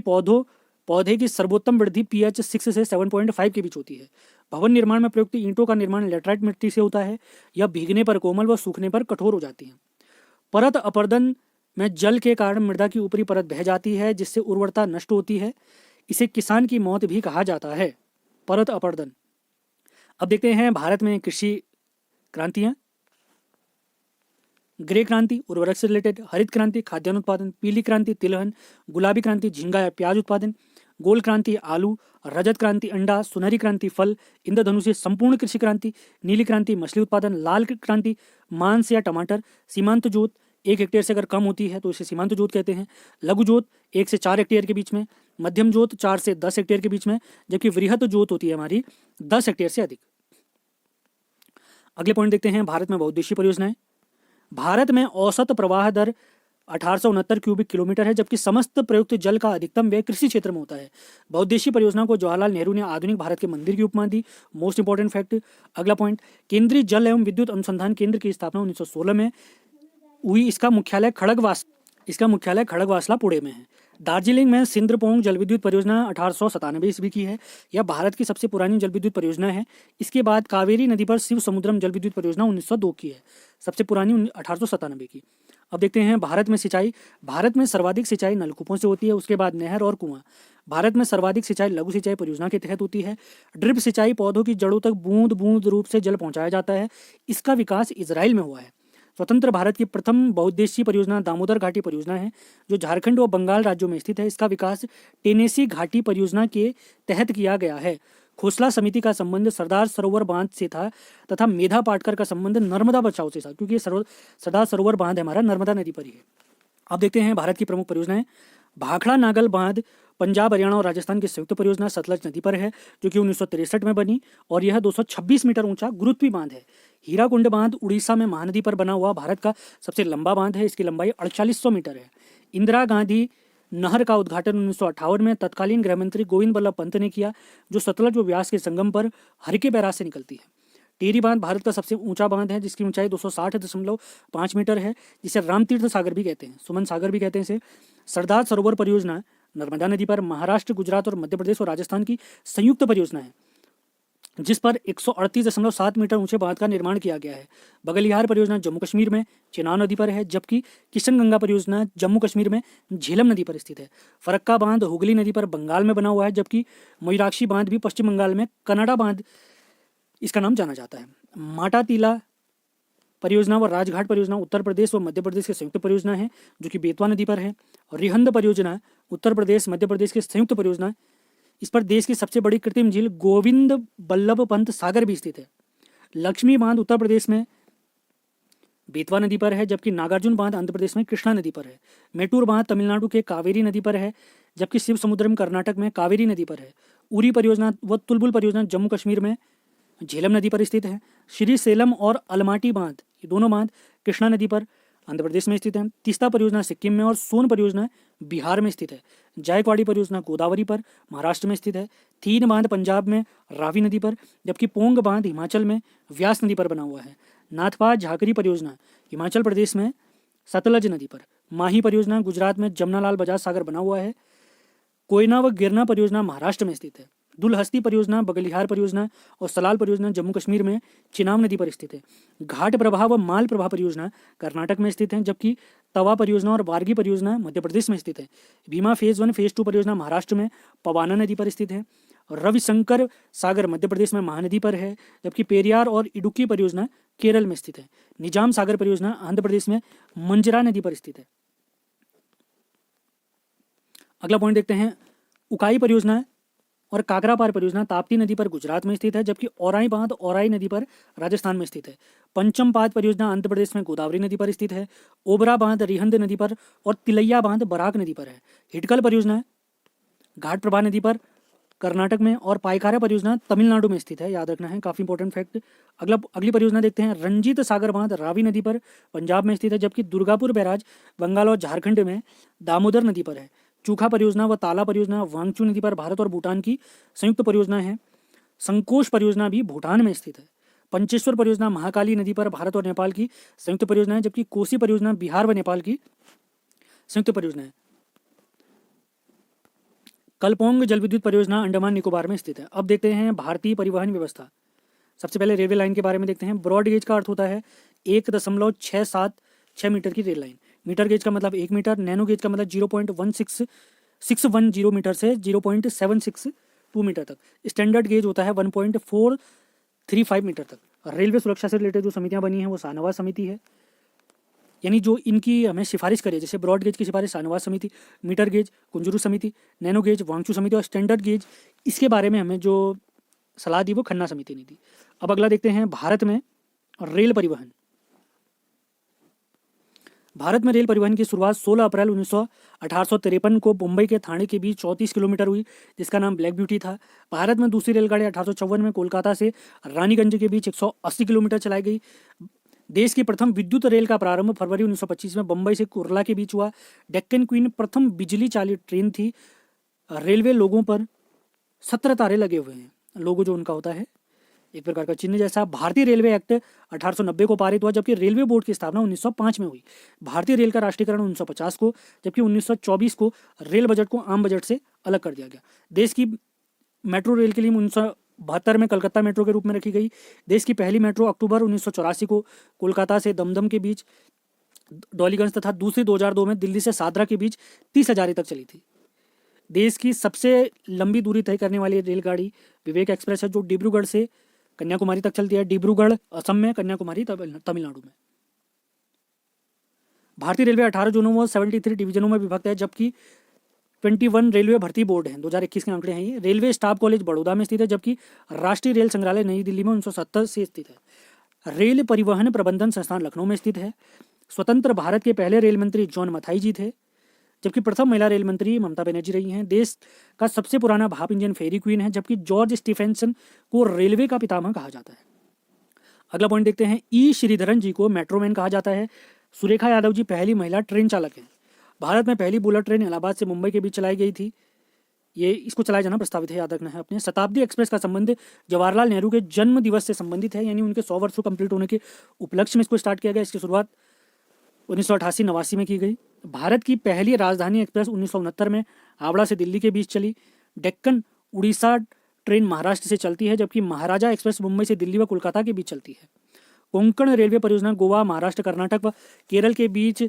S1: पौधे की सर्वोत्तम वृद्धि pH 6 से 7.5 के बीच होती है। भवन निर्माण में प्रयुक्त ईंटों का निर्माण लेटराइट मिट्टी से होता है। यह भीगने पर कोमल व सूखने पर कठोर हो जाती है। परत अपर्दन में जल के कारण मृदा की ऊपरी परत बह जाती है, जिससे उर्वरता नष्ट होती है। इसे किसान की मौत भी कहा जाता है, परत अपर्दन। अब देखते हैं भारत में कृषि क्रांतियां। ग्रे क्रांति उर्वरक से रिलेटेड, हरित क्रांति खाद्यान्न उत्पादन, पीली क्रांति तिलहन, गुलाबी क्रांति झींगा या प्याज उत्पादन, गोल्ड क्रांति आलू, रजत क्रांति अंडा, सुनहरी क्रांति फल, इंद्रधनुषी संपूर्ण कृषि क्रांति, नीली क्रांति मछली उत्पादन, लाल क्रांति मांस या टमाटर, सीमांत जोत 1 हेक्टेयर से अगर कम होती है तो इसे सीमांत जोत कहते हैं, लघु जोत 1 से 4 हेक्टेयर के बीच में, मध्यम जोत 4 से 10 हेक्टेयर के बीच में, जबकि वृहद जोत होती है हमारी 10 हेक्टेयर से अधिक। अगले पॉइंट देखते हैं भारत में बहुउद्देशीय परियोजनाएं। भारत में औसत प्रवाह दर 1869 क्यूबिक किलोमीटर है, जबकि समस्त प्रयुक्त जल का अधिकतम व्यय कृषि क्षेत्र में होता है। बहुउद्देशीय परियोजना को जवाहरलाल नेहरू ने आधुनिक भारत के मंदिर की उपमा दी। Most important fact. अगला पॉइंट, केंद्रीय जल एवं विद्युत अनुसंधान केंद्र की स्थापना 1916 में हुई। इसका मुख्यालय खड़गवासला पुणे में है। दार्जिलिंग में सिंद्रपोंग जल विद्युत परियोजना 1897 ईस्वी की है। यह भारत की सबसे पुरानी जल विद्युत परियोजना है। इसके बाद कावेरी नदी पर शिव समुद्रम जल विद्युत परियोजना 1902 की है, सबसे पुरानी 1897 की। अब देखते हैं भारत में सिंचाई। भारत में सर्वाधिक सिंचाई नलकूपों से होती है, उसके बाद नहर और कुआं। भारत में सर्वाधिक सिंचाई लघु सिंचाई परियोजना के तहत होती है। ड्रिप सिंचाई पौधों की जड़ों तक बूंद बूंद रूप से जल पहुंचाया जाता है। इसका विकास इजराइल में हुआ है। स्वतंत्र भारत की प्रथम बहुउद्देशीय परियोजना दामोदर घाटी परियोजना है, जो झारखंड व बंगाल राज्यों में स्थित है। इसका विकास टेनेसी घाटी परियोजना के तहत किया गया है। खोसला समिति का संबंध सरदार सरोवर बांध से था तथा मेधा पाटकर का संबंध नर्मदा बचाओ से था, क्योंकि ये सरदार सरोवर बांध हमारा नर्मदा नदी पर ही है। अब देखते हैं भारत की प्रमुख परियोजनाएं। भाखड़ा नागल बांध पंजाब, हरियाणा और राजस्थान की संयुक्त परियोजना सतलज नदी पर है, जो कि 1963 में बनी और यह 226 मीटर ऊंचा गुरुत्वीय बांध है। हीराकुंड बांध उड़ीसा में महानदी पर बना हुआ भारत का सबसे लंबा बांध है। इसकी लंबाई 4800 मीटर है। इंदिरा गांधी नहर का उद्घाटन 1958 में तत्कालीन गृहमंत्री गोविंद बल्लभ पंत ने किया, जो सतलज व व्यास के संगम पर हरके बैराज से निकलती है। टिहरी बांध भारत का सबसे ऊंचा बांध है, जिसकी ऊंचाई 260.5 मीटर है, जिसे रामतीर्थ सागर भी कहते हैं, सुमन सागर भी कहते हैं इसे। सरदार सरोवर परियोजना नर्मदा नदी पर महाराष्ट्र, गुजरात और मध्य प्रदेश और राजस्थान की संयुक्त परियोजना है, जिस पर 138.7 मीटर ऊंचे बांध का निर्माण किया गया है। बगलिहार परियोजना जम्मू कश्मीर में चिनाब नदी पर है, जबकि किशन गंगा परियोजना जम्मू कश्मीर में झेलम नदी पर स्थित है। फरक्का बांध हुगली नदी पर बंगाल में बना हुआ है, जबकि मयूराक्षी बांध भी पश्चिम बंगाल में कनाडा बांध इसका नाम जाना जाता है। माटातीला परियोजना व राजघाट परियोजना उत्तर प्रदेश व मध्य प्रदेश की संयुक्त परियोजना है, जो कि बेतवा नदी पर है। और रिहंद परियोजना उत्तर प्रदेश मध्य प्रदेश की संयुक्त परियोजना। इस पर देश की सबसे बड़ी कृत्रिम झील गोविंद बल्लभ पंत सागर भी स्थित है। लक्ष्मी बांध उत्तर प्रदेश में बेतवा नदी पर है, जबकि नागार्जुन बांध आंध्र प्रदेश में कृष्णा नदी पर है। मेटूर बांध तमिलनाडु के कावेरी नदी पर है, जबकि शिव समुद्रम कर्नाटक में कावेरी नदी पर है। उरी परियोजना व तुलबुल परियोजना जम्मू कश्मीर में झेलम नदी पर स्थित है। श्री सेलम और अलमाटी बांध, ये दोनों बांध कृष्णा नदी पर आंध्र प्रदेश में स्थित है। तीस्ता परियोजना सिक्किम में और सोन परियोजना बिहार में स्थित है। जायकवाड़ी परियोजना गोदावरी पर महाराष्ट्र में स्थित है। तीन बांध पंजाब में रावी नदी पर, जबकि पोंग बांध हिमाचल में व्यास नदी पर बना हुआ है। नाथपा झाकरी परियोजना हिमाचल प्रदेश में सतलज नदी पर। माही परियोजना गुजरात में जमनालाल बजाज सागर बना हुआ है। कोयना व गिरना परियोजना महाराष्ट्र में स्थित है। दुलहस्ती परियोजना, बगलिहार परियोजना और सलाल परियोजना जम्मू कश्मीर में चिनाब नदी पर स्थित है। घाट प्रभा व माल प्रभा परियोजना कर्नाटक में स्थित है, जबकि तवा परियोजना और वारगी परियोजना मध्य प्रदेश में स्थित है। भीमा फेज 1 फेज 2 परियोजना महाराष्ट्र में पवाना नदी पर स्थित है। रविशंकर सागर मध्य प्रदेश में महानदी पर है, जबकि पेरियार और इडुक्की परियोजना केरल में स्थित है। निजाम सागर परियोजना आंध्र प्रदेश में मंजरा नदी पर स्थित है। अगला पॉइंट देखते हैं, उकाई परियोजना और काकरापार परियोजना ताप्ती नदी पर गुजरात में स्थित है, जबकि औराई बांध औराई नदी पर राजस्थान में स्थित है। पंचमपाद परियोजना आंध्र प्रदेश में गोदावरी नदी पर स्थित है। ओबरा बांध रिहंद नदी पर और तिलैया बांध बराक नदी पर है। हिटकल परियोजना घाट प्रभा नदी पर कर्नाटक में, और पाइकारा परियोजना तमिलनाडु में स्थित है, याद रखना है, काफ़ी इंपॉर्टेंट फैक्ट। अगली परियोजना देखते हैं, रंजीत सागर बांध रावी नदी पर पंजाब में स्थित है, जबकि दुर्गापुर बैराज बंगाल और झारखंड में दामोदर नदी पर है। चूखा परियोजना व ताला परियोजना वांगचू नदी पर भारत और भूटान की संयुक्त परियोजना है। संकोश परियोजना भी भूटान में स्थित है। पंचेश्वर परियोजना महाकाली नदी पर भारत और नेपाल की संयुक्त परियोजना है, जबकि कोसी परियोजना बिहार व नेपाल की संयुक्त परियोजना है। कलपोंग जल विद्युत परियोजना अंडमान निकोबार में स्थित है। अब देखते हैं भारतीय परिवहन व्यवस्था। सबसे पहले रेलवे लाइन के बारे में देखते हैं। ब्रॉड गेज का अर्थ होता है 1.676 मीटर की रेल लाइन। मीटर गेज का मतलब 1 मीटर, नैनो गेज का मतलब 0.16610 मीटर से 0.762 मीटर तक। स्टैंडर्ड गेज होता है 1.435 मीटर तक। रेलवे सुरक्षा से रिलेटेड जो समितियां बनी हैं वो शाहनवाज समिति है, यानी जो इनकी हमें सिफारिश करी, जैसे ब्रॉड गेज की सिफारिश शाहनवाज समिति, मीटर गेज कुंजरू समिति, नैनो गेज वांगचू समिति, और स्टैंडर्ड गेज इसके बारे में हमें जो सलाह दी वो खन्ना समिति ने दी। अब अगला देखते हैं भारत में रेल परिवहन। भारत में रेल परिवहन की शुरुआत 16 अप्रैल 1853 को मुंबई के थाने के बीच 34 किलोमीटर हुई, जिसका नाम ब्लैक ब्यूटी था। भारत में दूसरी रेलगाड़ी 1854 में कोलकाता से रानीगंज के बीच 180 किलोमीटर चलाई गई। देश की प्रथम विद्युत रेल का प्रारंभ फरवरी 1925 में बम्बई से कुर्ला के बीच हुआ। डेक्कन क्वीन प्रथम बिजली चालित ट्रेन थी। रेलवे लोगों पर 17 तारे लगे हुए हैं। लोगो जो उनका होता है एक प्रकार का चिन्ह जैसा। भारतीय रेलवे एक्ट 1890 को पारित हुआ, जबकि रेलवे बोर्ड की स्थापना 1905 में हुई। भारतीय रेल का राष्ट्रीयकरण 1950 को, जबकि 1924 को रेल बजट को आम बजट से अलग कर दिया गया। देश की मेट्रो रेल के लिए 1972 में कलकत्ता मेट्रो के रूप में रखी गई। देश की पहली मेट्रो अक्टूबर 1984 को कोलकाता से दमदम के बीच डॉलीगंज तथा दूसरी 2002 में दिल्ली से सादरा के बीच 30 हजारी तक चली थी। देश की सबसे लंबी दूरी तय करने वाली रेलगाड़ी विवेक एक्सप्रेस है, जो डिब्रूगढ़ से कन्याकुमारी तक चलती है। डिब्रूगढ़ असम में, कन्याकुमारी तमिलनाडु में। भारतीय रेलवे 18 जोनों व 73 डिवीजनों में विभक्त है, जबकि 21 रेलवे भर्ती बोर्ड हैं। 2021 के आंकड़े हैं ये। रेलवे स्टाफ कॉलेज बड़ौदा में स्थित है, जबकि राष्ट्रीय रेल संग्रहालय नई दिल्ली में 1970 से स्थित है। रेल परिवहन प्रबंधन संस्थान लखनऊ में स्थित है। स्वतंत्र भारत के पहले रेल मंत्री जॉन मथाई जी थे, जबकि प्रथम महिला रेल मंत्री ममता बनर्जी रही हैं। देश का सबसे पुराना भाप इंजन फेरी क्वीन है, जबकि जॉर्ज स्टीफेंसन को रेलवे का पितामह कहा जाता है। अगला पॉइंट देखते हैं। ई श्रीधरन जी को मेट्रोमैन कहा जाता है। सुरेखा यादव जी पहली महिला ट्रेन चालक हैं। भारत में पहली बुलेट ट्रेन इलाहाबाद से मुंबई के बीच चलाई गई थी। ये इसको चलाया जाना प्रस्तावित है, याद रखना है अपने। शताब्दी एक्सप्रेस का संबंध जवाहरलाल नेहरू के जन्म दिवस से संबंधित है, यानी उनके 100 वर्षों कंप्लीट होने के उपलक्ष्य में इसको स्टार्ट किया गया। इसकी शुरुआत 1988-89 में की गई। भारत की पहली राजधानी एक्सप्रेस 1969 में हावड़ा से दिल्ली के बीच चली। डेक्कन उड़ीसा ट्रेन महाराष्ट्र से चलती है, जबकि महाराजा एक्सप्रेस मुंबई से दिल्ली व कोलकाता के बीच चलती है। कोंकण रेलवे परियोजना गोवा, महाराष्ट्र, कर्नाटक व केरल के बीच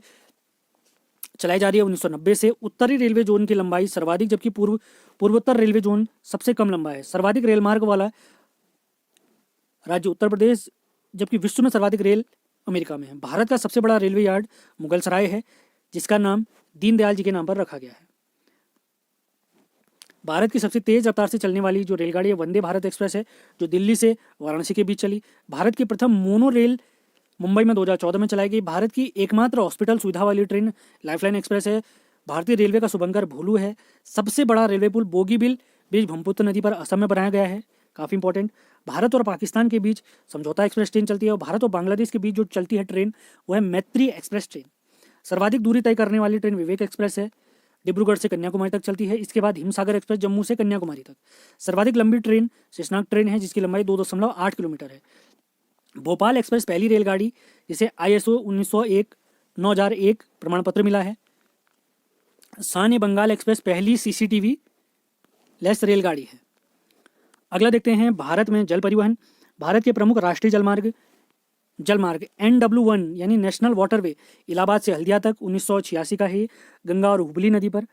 S1: चलाई जा रही है 1990 से। उत्तरी रेलवे जोन की लंबाई सर्वाधिक, जबकि पूर्वोत्तर रेलवे जोन सबसे कम लंबा है। सर्वाधिक रेल मार्ग वाला राज्य उत्तर प्रदेश, जबकि विश्व में सर्वाधिक रेल अमेरिका में है। भारत का सबसे बड़ा रेलवे यार्ड मुगल सराय है, जिसका नाम दीनदयाल जी के नाम पर रखा गया है। भारत की सबसे तेज रफ्तार से चलने वाली जो रेलगाड़ी है वंदे भारत एक्सप्रेस है, जो दिल्ली से वाराणसी के बीच चली। भारत की प्रथम मोनो रेल मुंबई में 2014 में चलाई गई। भारत की एकमात्र हॉस्पिटल सुविधा वाली ट्रेन लाइफलाइन एक्सप्रेस है। भारतीय रेलवे का शुभंकर भूलू है। सबसे बड़ा रेलवे पुल बोगीबिल ब्रिज ब्रह्मपुत्र नदी पर असम में बनाया गया है, काफ़ी इंपॉर्टेंट। भारत और पाकिस्तान के बीच समझौता एक्सप्रेस ट्रेन चलती है, और भारत और बांग्लादेश के बीच जो चलती है ट्रेन वो है मैत्री एक्सप्रेस ट्रेन। सर्वाधिक दूरी तय करने वाली ट्रेन विवेक एक्सप्रेस है, डिब्रूगढ़ से कन्याकुमारी तक चलती है। इसके बाद हिमसागर एक्सप्रेस जम्मू से कन्याकुमारी तक। सर्वाधिक लंबी ट्रेन शेषनाग ट्रेन है, जिसकी लंबाई 2.8 किलोमीटर है। भोपाल एक्सप्रेस पहली रेलगाड़ी जिसे ISO 1901 प्रमाण पत्र मिला है। शान ए बंगाल एक्सप्रेस पहली CCTV लेस रेलगाड़ी है। अगला देखते हैं भारत में जल परिवहन। भारत के प्रमुख राष्ट्रीय जलमार्ग NW1 यानी नेशनल वाटरवे इलाहाबाद से हल्दिया तक 1986 का है। गंगा और हुबली नदी पर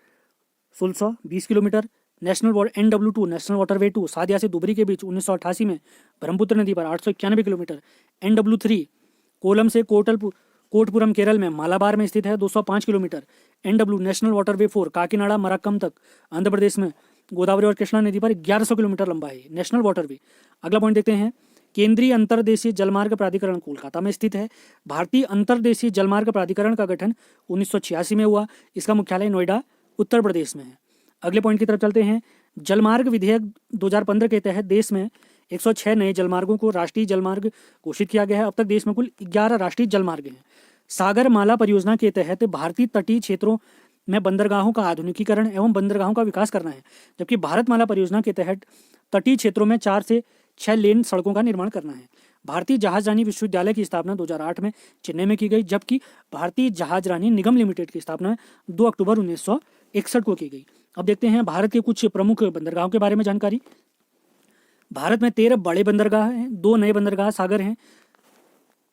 S1: 1620 kilometre. NW2 national waterway 2 Sadia से दुबरी के बीच 1988 में ब्रह्मपुत्र नदी पर 891 किलोमीटर। NW3 कोलम से कोटपुरम केरल में मालाबार में स्थित है, 205 kilometre. NW national waterway 4 Kakinada Marakkanam तक आंध्र प्रदेश में गोदावरी और कृष्णा नदी पर 1100 किलोमीटर लंबा है नेशनल वाटरवे। अगला पॉइंट देखते हैं। केंद्रीय अंतर्देशीय जलमार्ग प्राधिकरण कोलकाता में स्थित है। भारतीय अंतर्देशीय जलमार्ग प्राधिकरण का गठन 1986 में हुआ। इसका मुख्यालय नोएडा उत्तर प्रदेश में है। अगले पॉइंट की तरफ चलते हैं। जलमार्ग विधेयक 2015 के तहत देश में 106 नए जलमार्गों को राष्ट्रीय जलमार्ग घोषित किया गया है। अब तक देश में कुल 11 राष्ट्रीय जलमार्ग हैं। सागरमाला परियोजना के तहत भारतीय तटीय क्षेत्रों में बंदरगाहों का आधुनिकीकरण एवं बंदरगाहों का विकास करना है, जबकि भारतमाला परियोजना के तहत तटीय क्षेत्रों में 4 से 6 लेन सड़कों का निर्माण करना है। भारतीय जहाजरानी विश्वविद्यालय की स्थापना 2008 में चेन्नई में की गई, जबकि भारतीय जहाजरानी निगम लिमिटेड की स्थापना 2 अक्टूबर 1961 को की गई। अब देखते हैं भारत के कुछ प्रमुख बंदरगाहों के बारे में जानकारी। भारत में 13 बड़े बंदरगाह हैं, 2 नए बंदरगाह सागर हैं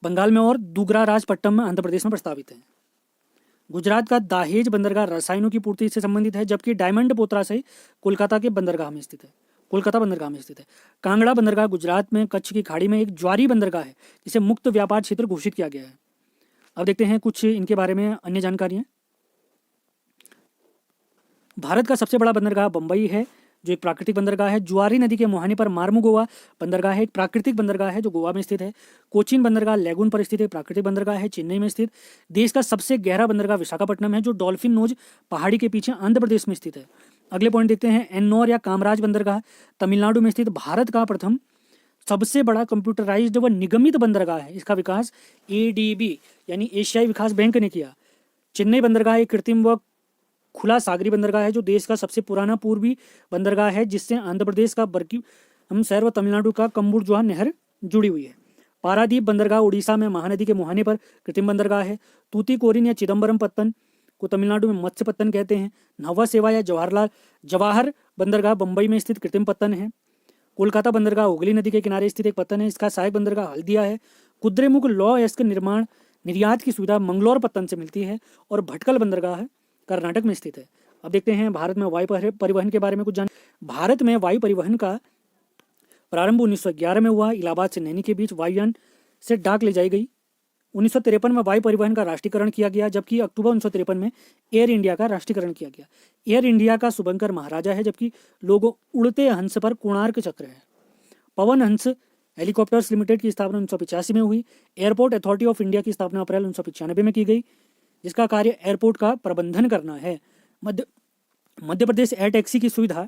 S1: बंगाल में और दूगरा राजपट्टनम में आंध्र प्रदेश में प्रस्तावित है। गुजरात का दाहेज बंदरगाह रसायनों की पूर्ति से संबंधित है, जबकि डायमंड पोतरा से कोलकाता बंदरगाह में स्थित है। कांगड़ा बंदरगाह गुजरात में कच्छ की खाड़ी में एक ज्वारी बंदरगाह है, जिसे मुक्त व्यापार क्षेत्र घोषित किया गया है। अब देखते हैं कुछ इनके बारे में अन्य जानकारियां। भारत का सबसे बड़ा बंदरगाह बंबई है, जो एक प्राकृतिक बंदरगाह है। जुआरी नदी के मुहाने पर मार्मुगोवा बंदरगाह है, एक प्राकृतिक बंदरगाह है जो गोवा में स्थित है। कोचीन बंदरगाह लैगून पर स्थित है, प्राकृतिक बंदरगाह है, चेन्नई में स्थित। देश का सबसे गहरा बंदरगाह विशाखापट्टनम है, जो डॉल्फिन नोज पहाड़ी के पीछे आंध्र प्रदेश में स्थित है। अगले पॉइंट देखते हैं, एन्नौर या कामराज बंदरगाह तमिलनाडु में स्थित भारत का प्रथम सबसे बड़ा कंप्यूटराइज्ड व निगमित बंदरगाह है। इसका विकास एडीबी यानी एशियाई विकास बैंक ने किया। चेन्नई बंदरगाह एक कृत्रिम व खुला सागरी बंदरगाह है, जो देश का सबसे पुराना पूर्वी बंदरगाह है, जिससे आंध्र प्रदेश का बरकीम शहर व तमिलनाडु का कम्बुरजुआ नहर जुड़ी हुई है। पारादीप बंदरगाह उड़ीसा में महानदी के मुहाने पर कृत्रिम बंदरगाह है। तूतीकोरिन या चिदम्बरम पत्तन को तमिलनाडु में मत्स्य पत्तन कहते हैं। नहवा सेवा या जवाहर बंदरगाह बंबई में स्थित कृत्रिम पत्तन है। कोलकाता बंदरगाह हुगली नदी के किनारे स्थित एक पत्तन है, इसका सहायक बंदरगाह हल्दिया है। कुद्रेमुख लॉ एस्क निर्माण निर्यात की सुविधा मंगलौर पत्तन से मिलती है और भटकल बंदरगाह कर्नाटक में स्थित है। अब देखते हैं भारत में वायु परिवहन के बारे में कुछ जान। भारत में वायु परिवहन का प्रारंभ 1911 में हुआ। इलाहाबाद से नैनी के बीच वायुयान से डाक ले जाई गई। 1953 में वायु परिवहन का राष्ट्रीयकरण किया गया, जबकि अक्टूबर 1953 में एयर इंडिया का राष्ट्रीयकरण किया गया। एयर इंडिया का शुभंकर महाराजा है, जबकि लोगो उड़ते हंस पर कोणार्क चक्र है। पवन हंस हेलीकॉप्टर्स लिमिटेड की स्थापना 1985 में हुई। एयरपोर्ट अथॉरिटी ऑफ इंडिया की स्थापना अप्रैल 1995 में की गई, जिसका कार्य एयरपोर्ट का प्रबंधन करना है। मध्य प्रदेश एयर टैक्सी की सुविधा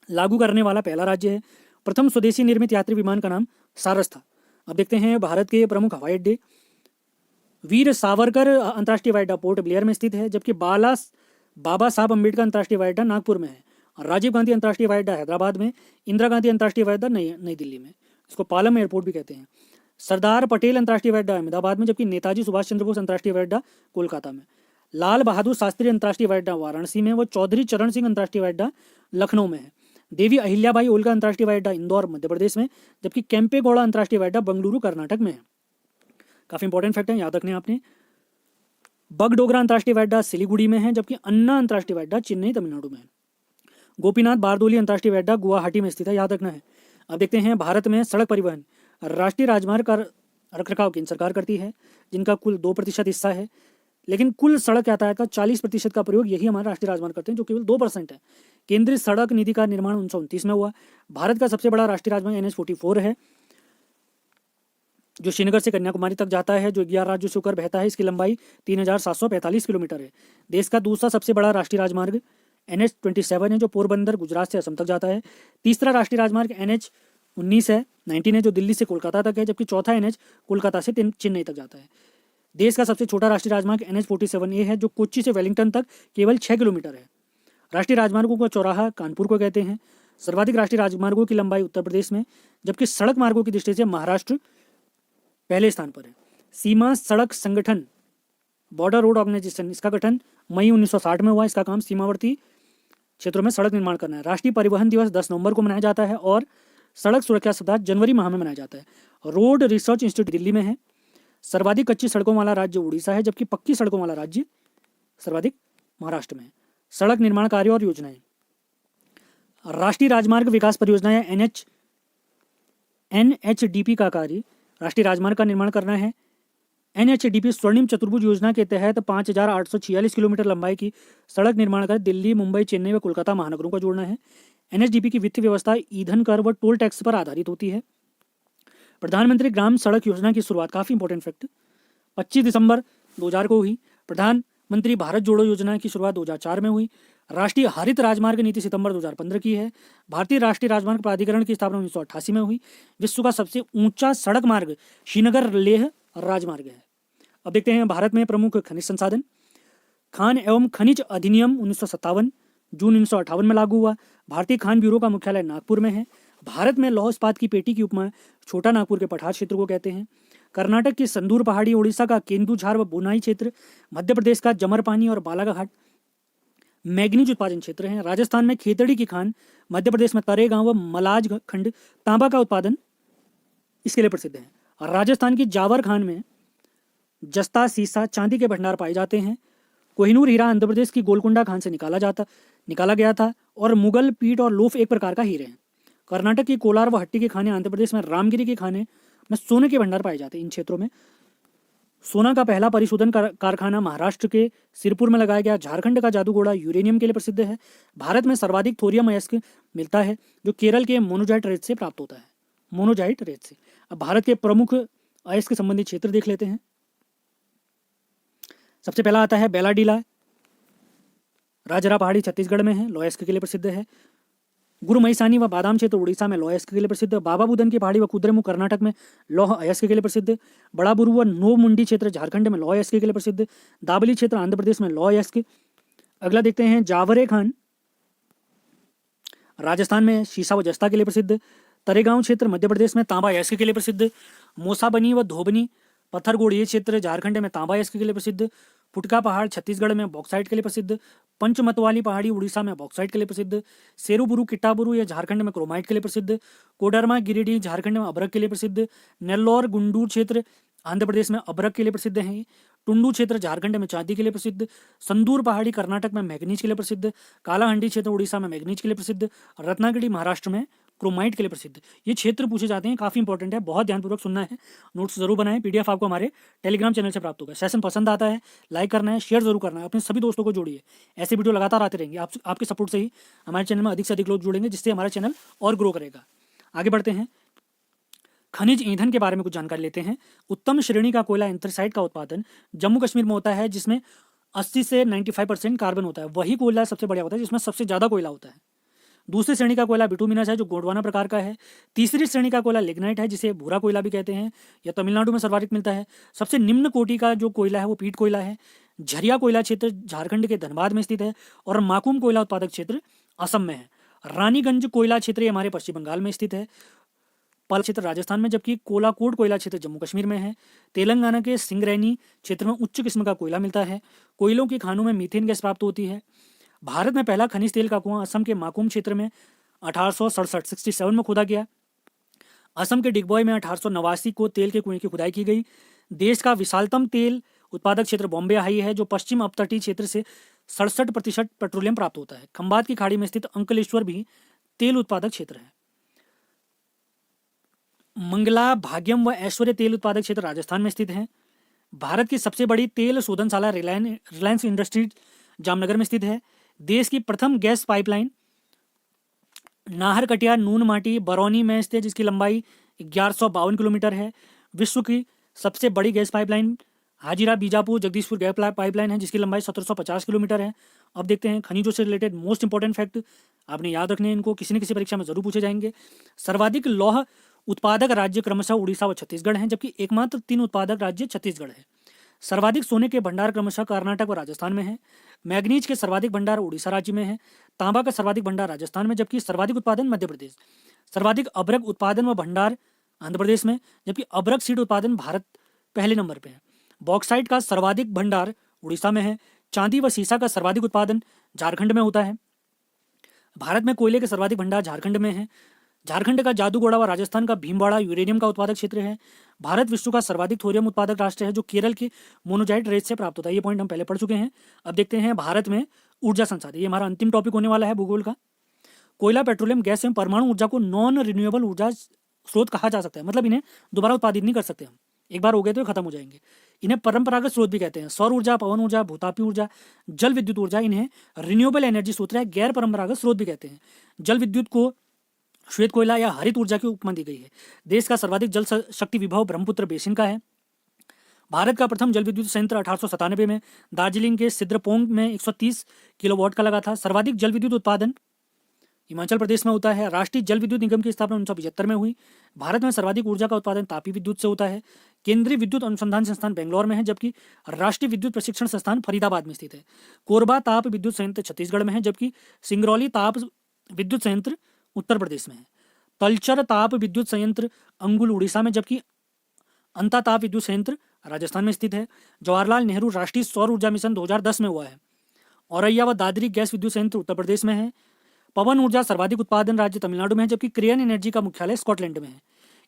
S1: लागू करने वाला पहला राज्य है। प्रथम स्वदेशी निर्मित यात्री विमान का नाम सारस था। अब देखते हैं भारत के प्रमुख हवाई अड्डे। वीर सावरकर अंतर्राष्ट्रीय हवाई अड्डा पोर्ट ब्लेयर में स्थित है, जबकि बाबा साहब अम्बेडकर अंतर्राष्ट्रीय हवाई अड्डा नागपुर में है। और राजीव गांधी अंतर्राष्ट्रीय हवाई अड्डा हैदराबाद में, इंदिरा गांधी अंतर्राष्ट्रीय हवाई अड्डा नई दिल्ली में, इसको पालम एयरपोर्ट भी कहते हैं। सरदार पटेल अंतर्राष्ट्रीय हवाई अड्डा अहमदाबाद में, जबकि नेताजी सुभाष चंद्र बोस अंतर्राष्ट्रीय हवाई अड्डा कोलकाता में। लाल बहादुर शास्त्री अंतर्राष्ट्रीय हवाई अड्डा वाराणसी में व चौधरी चरण सिंह अंतर्राष्ट्रीय हवाई अड्डा लखनऊ में है। देवी अहिल्याबाई होलकर अंतर्राष्ट्रीय हवाई अड्डा इंदौर मध्य प्रदेश में, जबकि केम्पेगौड़ा अंतर्राष्ट्रीय हवाई अड्डा बेंगलुरु कर्नाटक में है। काफी इंपॉर्टेंट फैक्ट है, याद रखने आपने। बगडोगरा अंतर्राष्ट्रीय हवाई अड्डा सिलीगुड़ी में है, जबकि अन्ना अंतर्राष्ट्रीय हवाई अड्डा चेन्नई तमिलनाडु में है। गोपीनाथ बारदोली अंतर्राष्ट्रीय हवाई अड्डा गुवाहाटी में स्थित है, याद रखना है। अब देखते हैं भारत में सड़क परिवहन। राष्ट्रीय राजमार्ग का रखरखाव केंद्र सरकार करती है, जिनका कुल 2% हिस्सा है, लेकिन कुल सड़क यातायात का 40% का प्रयोग यही हमारे राष्ट्रीय राजमार्ग करते हैं, जो केवल 2% है। केंद्रीय सड़क नीति का निर्माण 1929 में हुआ। भारत का सबसे बड़ा राष्ट्रीय राजमार्ग NH-44 है, जो श्रीनगर से कन्याकुमारी तक जाता है, जो 11 राज्यों से होकर बहता है। इसकी लंबाई 3745 किलोमीटर है। देश का दूसरा सबसे बड़ा राष्ट्रीय राजमार्ग NH-27 है, जो पोरबंदर गुजरात से असम तक जाता है। तीसरा राष्ट्रीय राजमार्ग NH-19 है, 19 है, जो दिल्ली से कोलकाता तक है, जबकि चौथा NH कोलकाता से चेन्नई तक जाता है। देश का सबसे छोटा राष्ट्रीय राजमार्ग NH-47A है, जो कोच्चि से वेलिंगटन तक केवल 6 किलोमीटर है। राष्ट्रीय राजमार्गों का चौराहा कानपुर को कहते हैं। सर्वाधिक राष्ट्रीय राजमार्गों की लंबाई उत्तर प्रदेश में, जबकि सड़क मार्गों की दृष्टि से महाराष्ट्र पहले स्थान पर है। सीमा सड़क संगठन बॉर्डर रोड ऑर्गेनाइजेशन, इसका गठन मई 1960 में हुआ। इसका काम सीमावर्ती क्षेत्रों में सड़क निर्माण करना है। राष्ट्रीय परिवहन दिवस 10 नवंबर को मनाया जाता है और सड़क सुरक्षा सप्ताह जनवरी माह में मनाया जाता है। रोड रिसर्च इंस्टीट्यूट दिल्ली में है। सर्वाधिक कच्ची सड़कों वाला राज्य उड़ीसा है, जबकि पक्की सड़कों वाला राज्य सर्वाधिक महाराष्ट्र में है। सड़क निर्माण कार्य और योजनाएं। राष्ट्रीय राजमार्ग विकास परियोजना या NHDP का कार्य राष्ट्रीय राजमार्ग का निर्माण करना है। NHDP स्वर्णिम चतुर्भुज योजना के तहत 5846 किलोमीटर लंबाई की सड़क निर्माण कर दिल्ली, मुंबई, चेन्नई व कोलकाता महानगरों को जोड़ना है। NHDP की वित्तीय व्यवस्था ईंधन कर व टोल टैक्स पर आधारित होती है। प्रधानमंत्री ग्राम सड़क योजना की शुरुआत, काफी इंपॉर्टेंट फैक्ट, 25 दिसंबर 2000 को हुई। प्रधानमंत्री भारत जोड़ो योजना की शुरुआत 2004 में हुई। राष्ट्रीय हरित राजमार्ग नीति सितंबर 2015 की है। भारतीय राष्ट्रीय राजमार्ग प्राधिकरण की स्थापना 1988 में हुई। विश्व का सबसे ऊंचा सड़क मार्ग श्रीनगर लेह राजमार्ग है। अब देखते हैं भारत में प्रमुख खनिज संसाधन। खान एवं खनिज अधिनियम 1957 जून 1958 में लागू हुआ। भारतीय खान ब्यूरो का मुख्यालय नागपुर में है। भारत में लौह इस्पात की पेटी की उपमा छोटा नागपुर के पठार क्षेत्र को कहते हैं। कर्नाटक की संदूर पहाड़ी, उड़ीसा का केंदुझार व बुनाई क्षेत्र, मध्य प्रदेश का जमरपानी और बालाघाट मैग्नीज उत्पादन क्षेत्र हैं। राजस्थान में खेतड़ी की खान, मध्य प्रदेश में तरेगांव व मलाज खंड तांबा का उत्पादन इसके लिए प्रसिद्ध है। राजस्थान की जावर खान में जस्ता, सीसा, चांदी के भंडार पाए जाते हैं। कोहिनूर हीरा आंध्र प्रदेश की गोलकुंडा खान से निकाला गया था और मुगल पीट और लोफ एक प्रकार का हीरे हैं। कर्नाटक की कोलार व हट्टी की खानें, आंध्र प्रदेश में रामगिरी की खानें में सोने के भंडार पाए जाते हैं। इन क्षेत्रों में सोना का पहला परिशोधन कारखाना महाराष्ट्र के सिरपुर में लगाया गया। झारखंड का जादूगोड़ा यूरेनियम के लिए प्रसिद्ध है। भारत में सर्वाधिक थोरियम अयस्क मिलता है जो केरल के मोनोजाइट रेत से प्राप्त होता है। मोनोजाइट रेत से। अब भारत के प्रमुख अयस्क संबंधित क्षेत्र देख लेते हैं। सबसे पहला आता है बेलाडीला, राजरा पहाड़ी छत्तीसगढ़ में है, लौह अयस्क के लिए प्रसिद्ध है। गुरुमईसानी व बादाम क्षेत्र उड़ीसा में लौह अयस्क के लिए प्रसिद्ध। बाबा बुदन की पहाड़ी व कुद्रेमुख कर्नाटक में लौह अयस्क के लिए प्रसिद्ध। बड़ा बुरु व नोमुंडी क्षेत्र झारखंड में लौह अयस्क के लिए प्रसिद्ध। दाबली क्षेत्र आंध्र प्रदेश में लौह अयस्क। अगला देखते हैं जावरे खान, राजस्थान में शीशा व जस्ता के लिए प्रसिद्ध। तरेगांव क्षेत्र मध्य प्रदेश में तांबा अयस्क के लिए प्रसिद्ध। मोसाबनी व धोबनी पत्थरगोड़ ये क्षेत्र झारखंड में तांबा अयस्क के लिए प्रसिद्ध। पुटका पहाड़ छत्तीसगढ़ में बॉक्साइट के लिए प्रसिद्ध। पंचमतवाली पहाड़ी उड़ीसा में बॉक्साइट के लिए प्रसिद्ध। सेरुबुरु किट्टाबुरु ये झारखंड में क्रोमाइट के लिए प्रसिद्ध। कोडरमा गिरिडीह झारखंड में अभ्रक के लिए प्रसिद्ध। नेल्लौर गुंडूर क्षेत्र आंध्र प्रदेश में अभ्रक के लिए प्रसिद्ध है। टुंडू क्षेत्र झारखंड में चांदी के लिए प्रसिद्ध। संदूर पहाड़ी कर्नाटक में मैग्नीज के लिए प्रसिद्ध। कालाहंडी क्षेत्र उड़ीसा में मैग्नीज के लिए प्रसिद्ध। रत्नागिरी महाराष्ट्र में क्रोमाइट के लिए प्रसिद्ध। ये क्षेत्र पूछे जाते हैं, काफी इंपॉर्टेंट है, बहुत ध्यानपूर्वक सुनना है, नोट्स जरूर बनाएं। पीडीएफ आपको हमारे टेलीग्राम चैनल से प्राप्त होगा। सेशन पसंद आता है लाइक करना है, शेयर जरूर करना है, अपने सभी दोस्तों को जोड़िए। ऐसे वीडियो लगातार आते रहेंगे। आपके सपोर्ट से ही हमारे चैनल में अधिक से अधिक लोग जुड़ेंगे, जिससे हमारा चैनल और ग्रो करेगा। आगे बढ़ते हैं, खनिज ईंधन के बारे में कुछ जानकारी लेते हैं। उत्तम श्रेणी का कोयला एंथ्रेसाइट का उत्पादन जम्मू कश्मीर में होता है, जिसमें 80 से 95% कार्बन होता है। वही कोयला सबसे बढ़िया होता है जिसमें सबसे ज़्यादा कोयला होता है। दूसरी श्रेणी का कोयला बिटुमिनस है जो गोंडवाना प्रकार का है। तीसरी श्रेणी का कोयला लिग्नाइट है जिसे भूरा कोयला भी कहते हैं। यह तमिलनाडु में सर्वाधिक मिलता है। सबसे निम्न कोटि का जो कोयला है वो पीट कोयला है। झरिया कोयला क्षेत्र झारखंड के धनबाद में स्थित है और माकुम कोयला उत्पादक क्षेत्र असम में है। रानीगंज कोयला क्षेत्र हमारे पश्चिम बंगाल में स्थित है। पल क्षेत्र राजस्थान में, जबकि कोलाकोट कोयला क्षेत्र जम्मू कश्मीर में है। तेलंगाना के सिंगरैनी क्षेत्र में उच्च किस्म का कोयला मिलता है। कोयलों की खानों में मीथेन गैस प्राप्त होती है। भारत में पहला खनिज तेल का कुआं असम के माकुम क्षेत्र में 1867 में खोदा गया। असम के डिगबॉय में 1889 को तेल के कुएं की खुदाई की गई। देश का विशालतम तेल उत्पादक क्षेत्र बॉम्बे हाई है जो पश्चिम अपतटीय क्षेत्र से 67% पेट्रोलियम प्राप्त होता है। खंबात की खाड़ी में स्थित अंकलेश्वर भी तेल उत्पादक क्षेत्र है। मंगला, भाग्यम व ऐश्वर्य तेल उत्पादक क्षेत्र राजस्थान में स्थित है। भारत की सबसे बड़ी तेल शोधनशाला रिलायंस इंडस्ट्रीज जामनगर में स्थित है। देश की प्रथम गैस पाइपलाइन नाहरकटिया नून माटी बरौनी में स्थित है, जिसकी लंबाई 1152 किलोमीटर है। विश्व की सबसे बड़ी गैस पाइपलाइन हाजिरा बीजापुर जगदीशपुर गैस पाइपलाइन है, जिसकी लंबाई 1750 किलोमीटर है। अब देखते हैं खनिजों से रिलेटेड मोस्ट इंपॉर्टेंट फैक्ट, आपने याद रखने हैं इनको, किसी न किसी परीक्षा में जरूर पूछे जाएंगे। सर्वाधिक लौह उत्पादक राज्य क्रमशः उड़ीसा व छत्तीसगढ़ हैं, जबकि एकमात्र 3 उत्पादक राज्य छत्तीसगढ़ है। सर्वाधिक सोने के भंडार क्रमशः कर्नाटक व राजस्थान में है। मैग्नीज के सर्वाधिक भंडार उड़ीसा राज्य में है। तांबा का सर्वाधिक भंडार राजस्थान में, जबकि सर्वाधिक उत्पादन मध्य प्रदेश। सर्वाधिक अभ्रक उत्पादन व भंडार आंध्र प्रदेश में, जबकि अभ्रक सीड उत्पादन भारत पहले नंबर पे है। बॉक्साइट का सर्वाधिक भंडार उड़ीसा में है। चांदी व सीसा का सर्वाधिक उत्पादन झारखंड में होता है। भारत में कोयले के सर्वाधिक भंडार झारखंड में है। झारखंड का जादूगोड़ा व राजस्थान का भीमवाड़ा यूरेनियम का उत्पादक क्षेत्र है। भारत विश्व का सर्वाधिक थोरियम उत्पादक राष्ट्र है जो केरल की मोनोजाइट रेत से प्राप्त होता है। ये पॉइंट हम पहले पढ़ चुके हैं। अब देखते हैं भारत में ऊर्जा संसाधन, ये हमारा अंतिम टॉपिक होने वाला है भूगोल का। कोयला, पेट्रोलियम, गैस एवं परमाणु ऊर्जा को नॉन रिन्यूएबल ऊर्जा स्रोत कहा जा सकता है। मतलब इन्हें दोबारा उत्पादित नहीं कर सकते हम, एक बार हो गए तो खत्म हो जाएंगे। इन्हें परंपरागत स्रोत भी कहते हैं। सौर ऊर्जा, पवन ऊर्जा, भूतापी ऊर्जा, जल विद्युत ऊर्जा, इन्हें रिन्यूएबल एनर्जी स्रोत या गैर परंपरागत स्रोत भी कहते हैं। जल विद्युत को श्वेत कोयला या हरित ऊर्जा की उपमा दी गई है। देश का सर्वाधिक जल शक्ति विभव ब्रह्मपुत्र बेसिन का है। भारत का प्रथम जल विद्युत संयंत्र 1897 में दार्जिलिंग के सिद्रपोंग में 130 किलोवाट का लगा था। सर्वाधिक जल विद्युत उत्पादन हिमाचल प्रदेश में होता है। राष्ट्रीय जल विद्युत निगम की स्थापना 1975 में हुई। भारत में सर्वाधिक ऊर्जा का उत्पादन तापीय विद्युत से होता है। केंद्रीय विद्युत अनुसंधान संस्थान बेंगलोर में है, जबकि राष्ट्रीय विद्युत प्रशिक्षण संस्थान फरीदाबाद में स्थित है। कोरबा ताप विद्युत संयंत्र छत्तीसगढ़ में है, जबकि सिंगरौली ताप विद्युत संयंत्र उत्तर प्रदेश में है। तलचर ताप विद्युत संयंत्र अंगुल उड़ीसा में, जबकि अंता ताप विद्युत संयंत्र राजस्थान में स्थित है। जवाहरलाल नेहरू राष्ट्रीय सौर ऊर्जा मिशन 2010 में हुआ है। औरैया व दादरी गैस विद्युत संयंत्र उत्तर प्रदेश में है। पवन ऊर्जा सर्वाधिक उत्पादन राज्य तमिलनाडु में है, जबकि क्रेयन एनर्जी का मुख्यालय स्कॉटलैंड में है।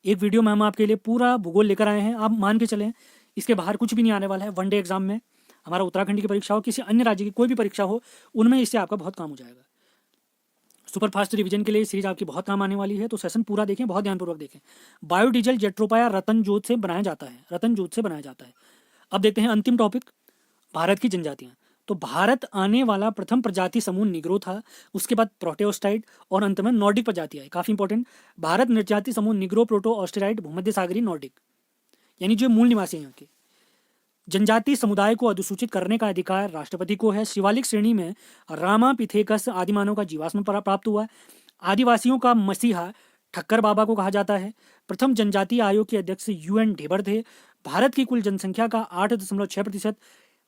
S1: एक वीडियो में हम आपके लिए पूरा भूगोल लेकर आए हैं। आप मान के चलें इसके बाहर कुछ भी नहीं आने वाला है। वनडे एग्जाम में हमारा उत्तराखंड की परीक्षा हो, किसी अन्य राज्य की कोई भी परीक्षा हो, उनमें इससे आपका बहुत काम हो जाएगा। सुपर फास्ट रिवीजन के लिए सीरीज आपकी बहुत काम आने वाली है, तो सेशन पूरा देखें, बहुत ध्यानपूर्वक देखें। बायोडीजल जेट्रोपा रतन जोत से बनाया जाता है। अब देखते हैं अंतिम टॉपिक, भारत की जनजातियां। तो भारत आने वाला प्रथम प्रजाति समूह निग्रो था, उसके बाद प्रोटेओस्टाइड और अंत में नॉर्डिक प्रजाति आई। काफी इंपॉर्टेंट, भारत निर्जाति समूह निग्रो, प्रोटो ऑस्ट्रेराइड, भूमध्य सागरी, नॉर्डिक, यानी जो मूल निवासी हैं यहाँ के। जनजाति समुदाय को अधिसूचित करने का अधिकार राष्ट्रपति को है। शिवालिक श्रेणी में रामापिथेकस आदि मानव का जीवाश्म प्राप्त हुआ। आदिवासियों का मसीहा ठक्कर बाबा को कहा जाता है। प्रथम जनजातीय आयोग के अध्यक्ष UN ढेबर थे। भारत की कुल जनसंख्या का 8.6%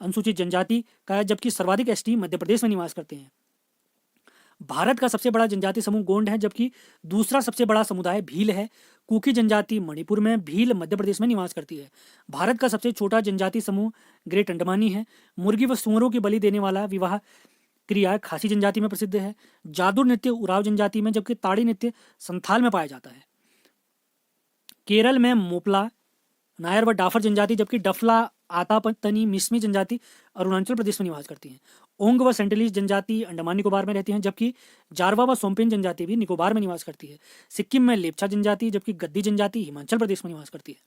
S1: अनुसूचित जनजाति का है, जबकि सर्वाधिक ST मध्य प्रदेश में निवास करते हैं। भारत का सबसे बड़ा जनजाति समूह गोंड है, जबकि दूसरा सबसे बड़ा समुदाय भील है। कुकी जनजाति मणिपुर में, भील मध्य प्रदेश में निवास करती है। भारत का सबसे छोटा जनजाति समूह ग्रेट अंडमानी है। मुर्गी व सुअरों की बलि देने वाला विवाह क्रिया खासी जनजाति में प्रसिद्ध है। जादू नृत्य उराव जनजाति में, जबकि ताड़ी नृत्य संथाल में पाया जाता है। केरल में मोपला, नायर व डाफर जनजाति, जबकि डफला, आतापतनी, मिसमी जनजाति अरुणाचल प्रदेश में निवास करती हैं। ओंग व सेंटलीस जनजाति अंडमान निकोबार में रहती हैं, जबकि जारवा व सोमपेन जनजाति भी निकोबार में निवास करती है। सिक्किम में लेप्चा जनजाति, जबकि गद्दी जनजाति हिमाचल प्रदेश में निवास करती है।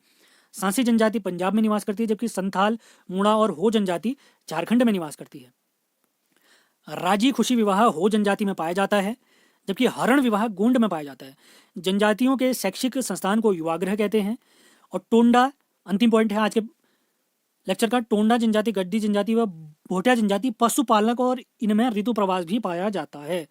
S1: सांसी जनजाति पंजाब में निवास करती है, जबकि संथाल, मूणा और हो जनजाति झारखंड में निवास करती है। राजी खुशी विवाह हो जनजाति में पाया जाता है, जबकि हरण विवाह गोंड में पाया जाता है। जनजातियों के शैक्षिक संस्थान को युवागृह कहते हैं। और टोंडा, अंतिम पॉइंट है आज के लेक्चर का, टोंडा जनजाति, गद्दी जनजाति व भोटिया जनजाति पशुपालक और इनमें ऋतु प्रवास भी पाया जाता है।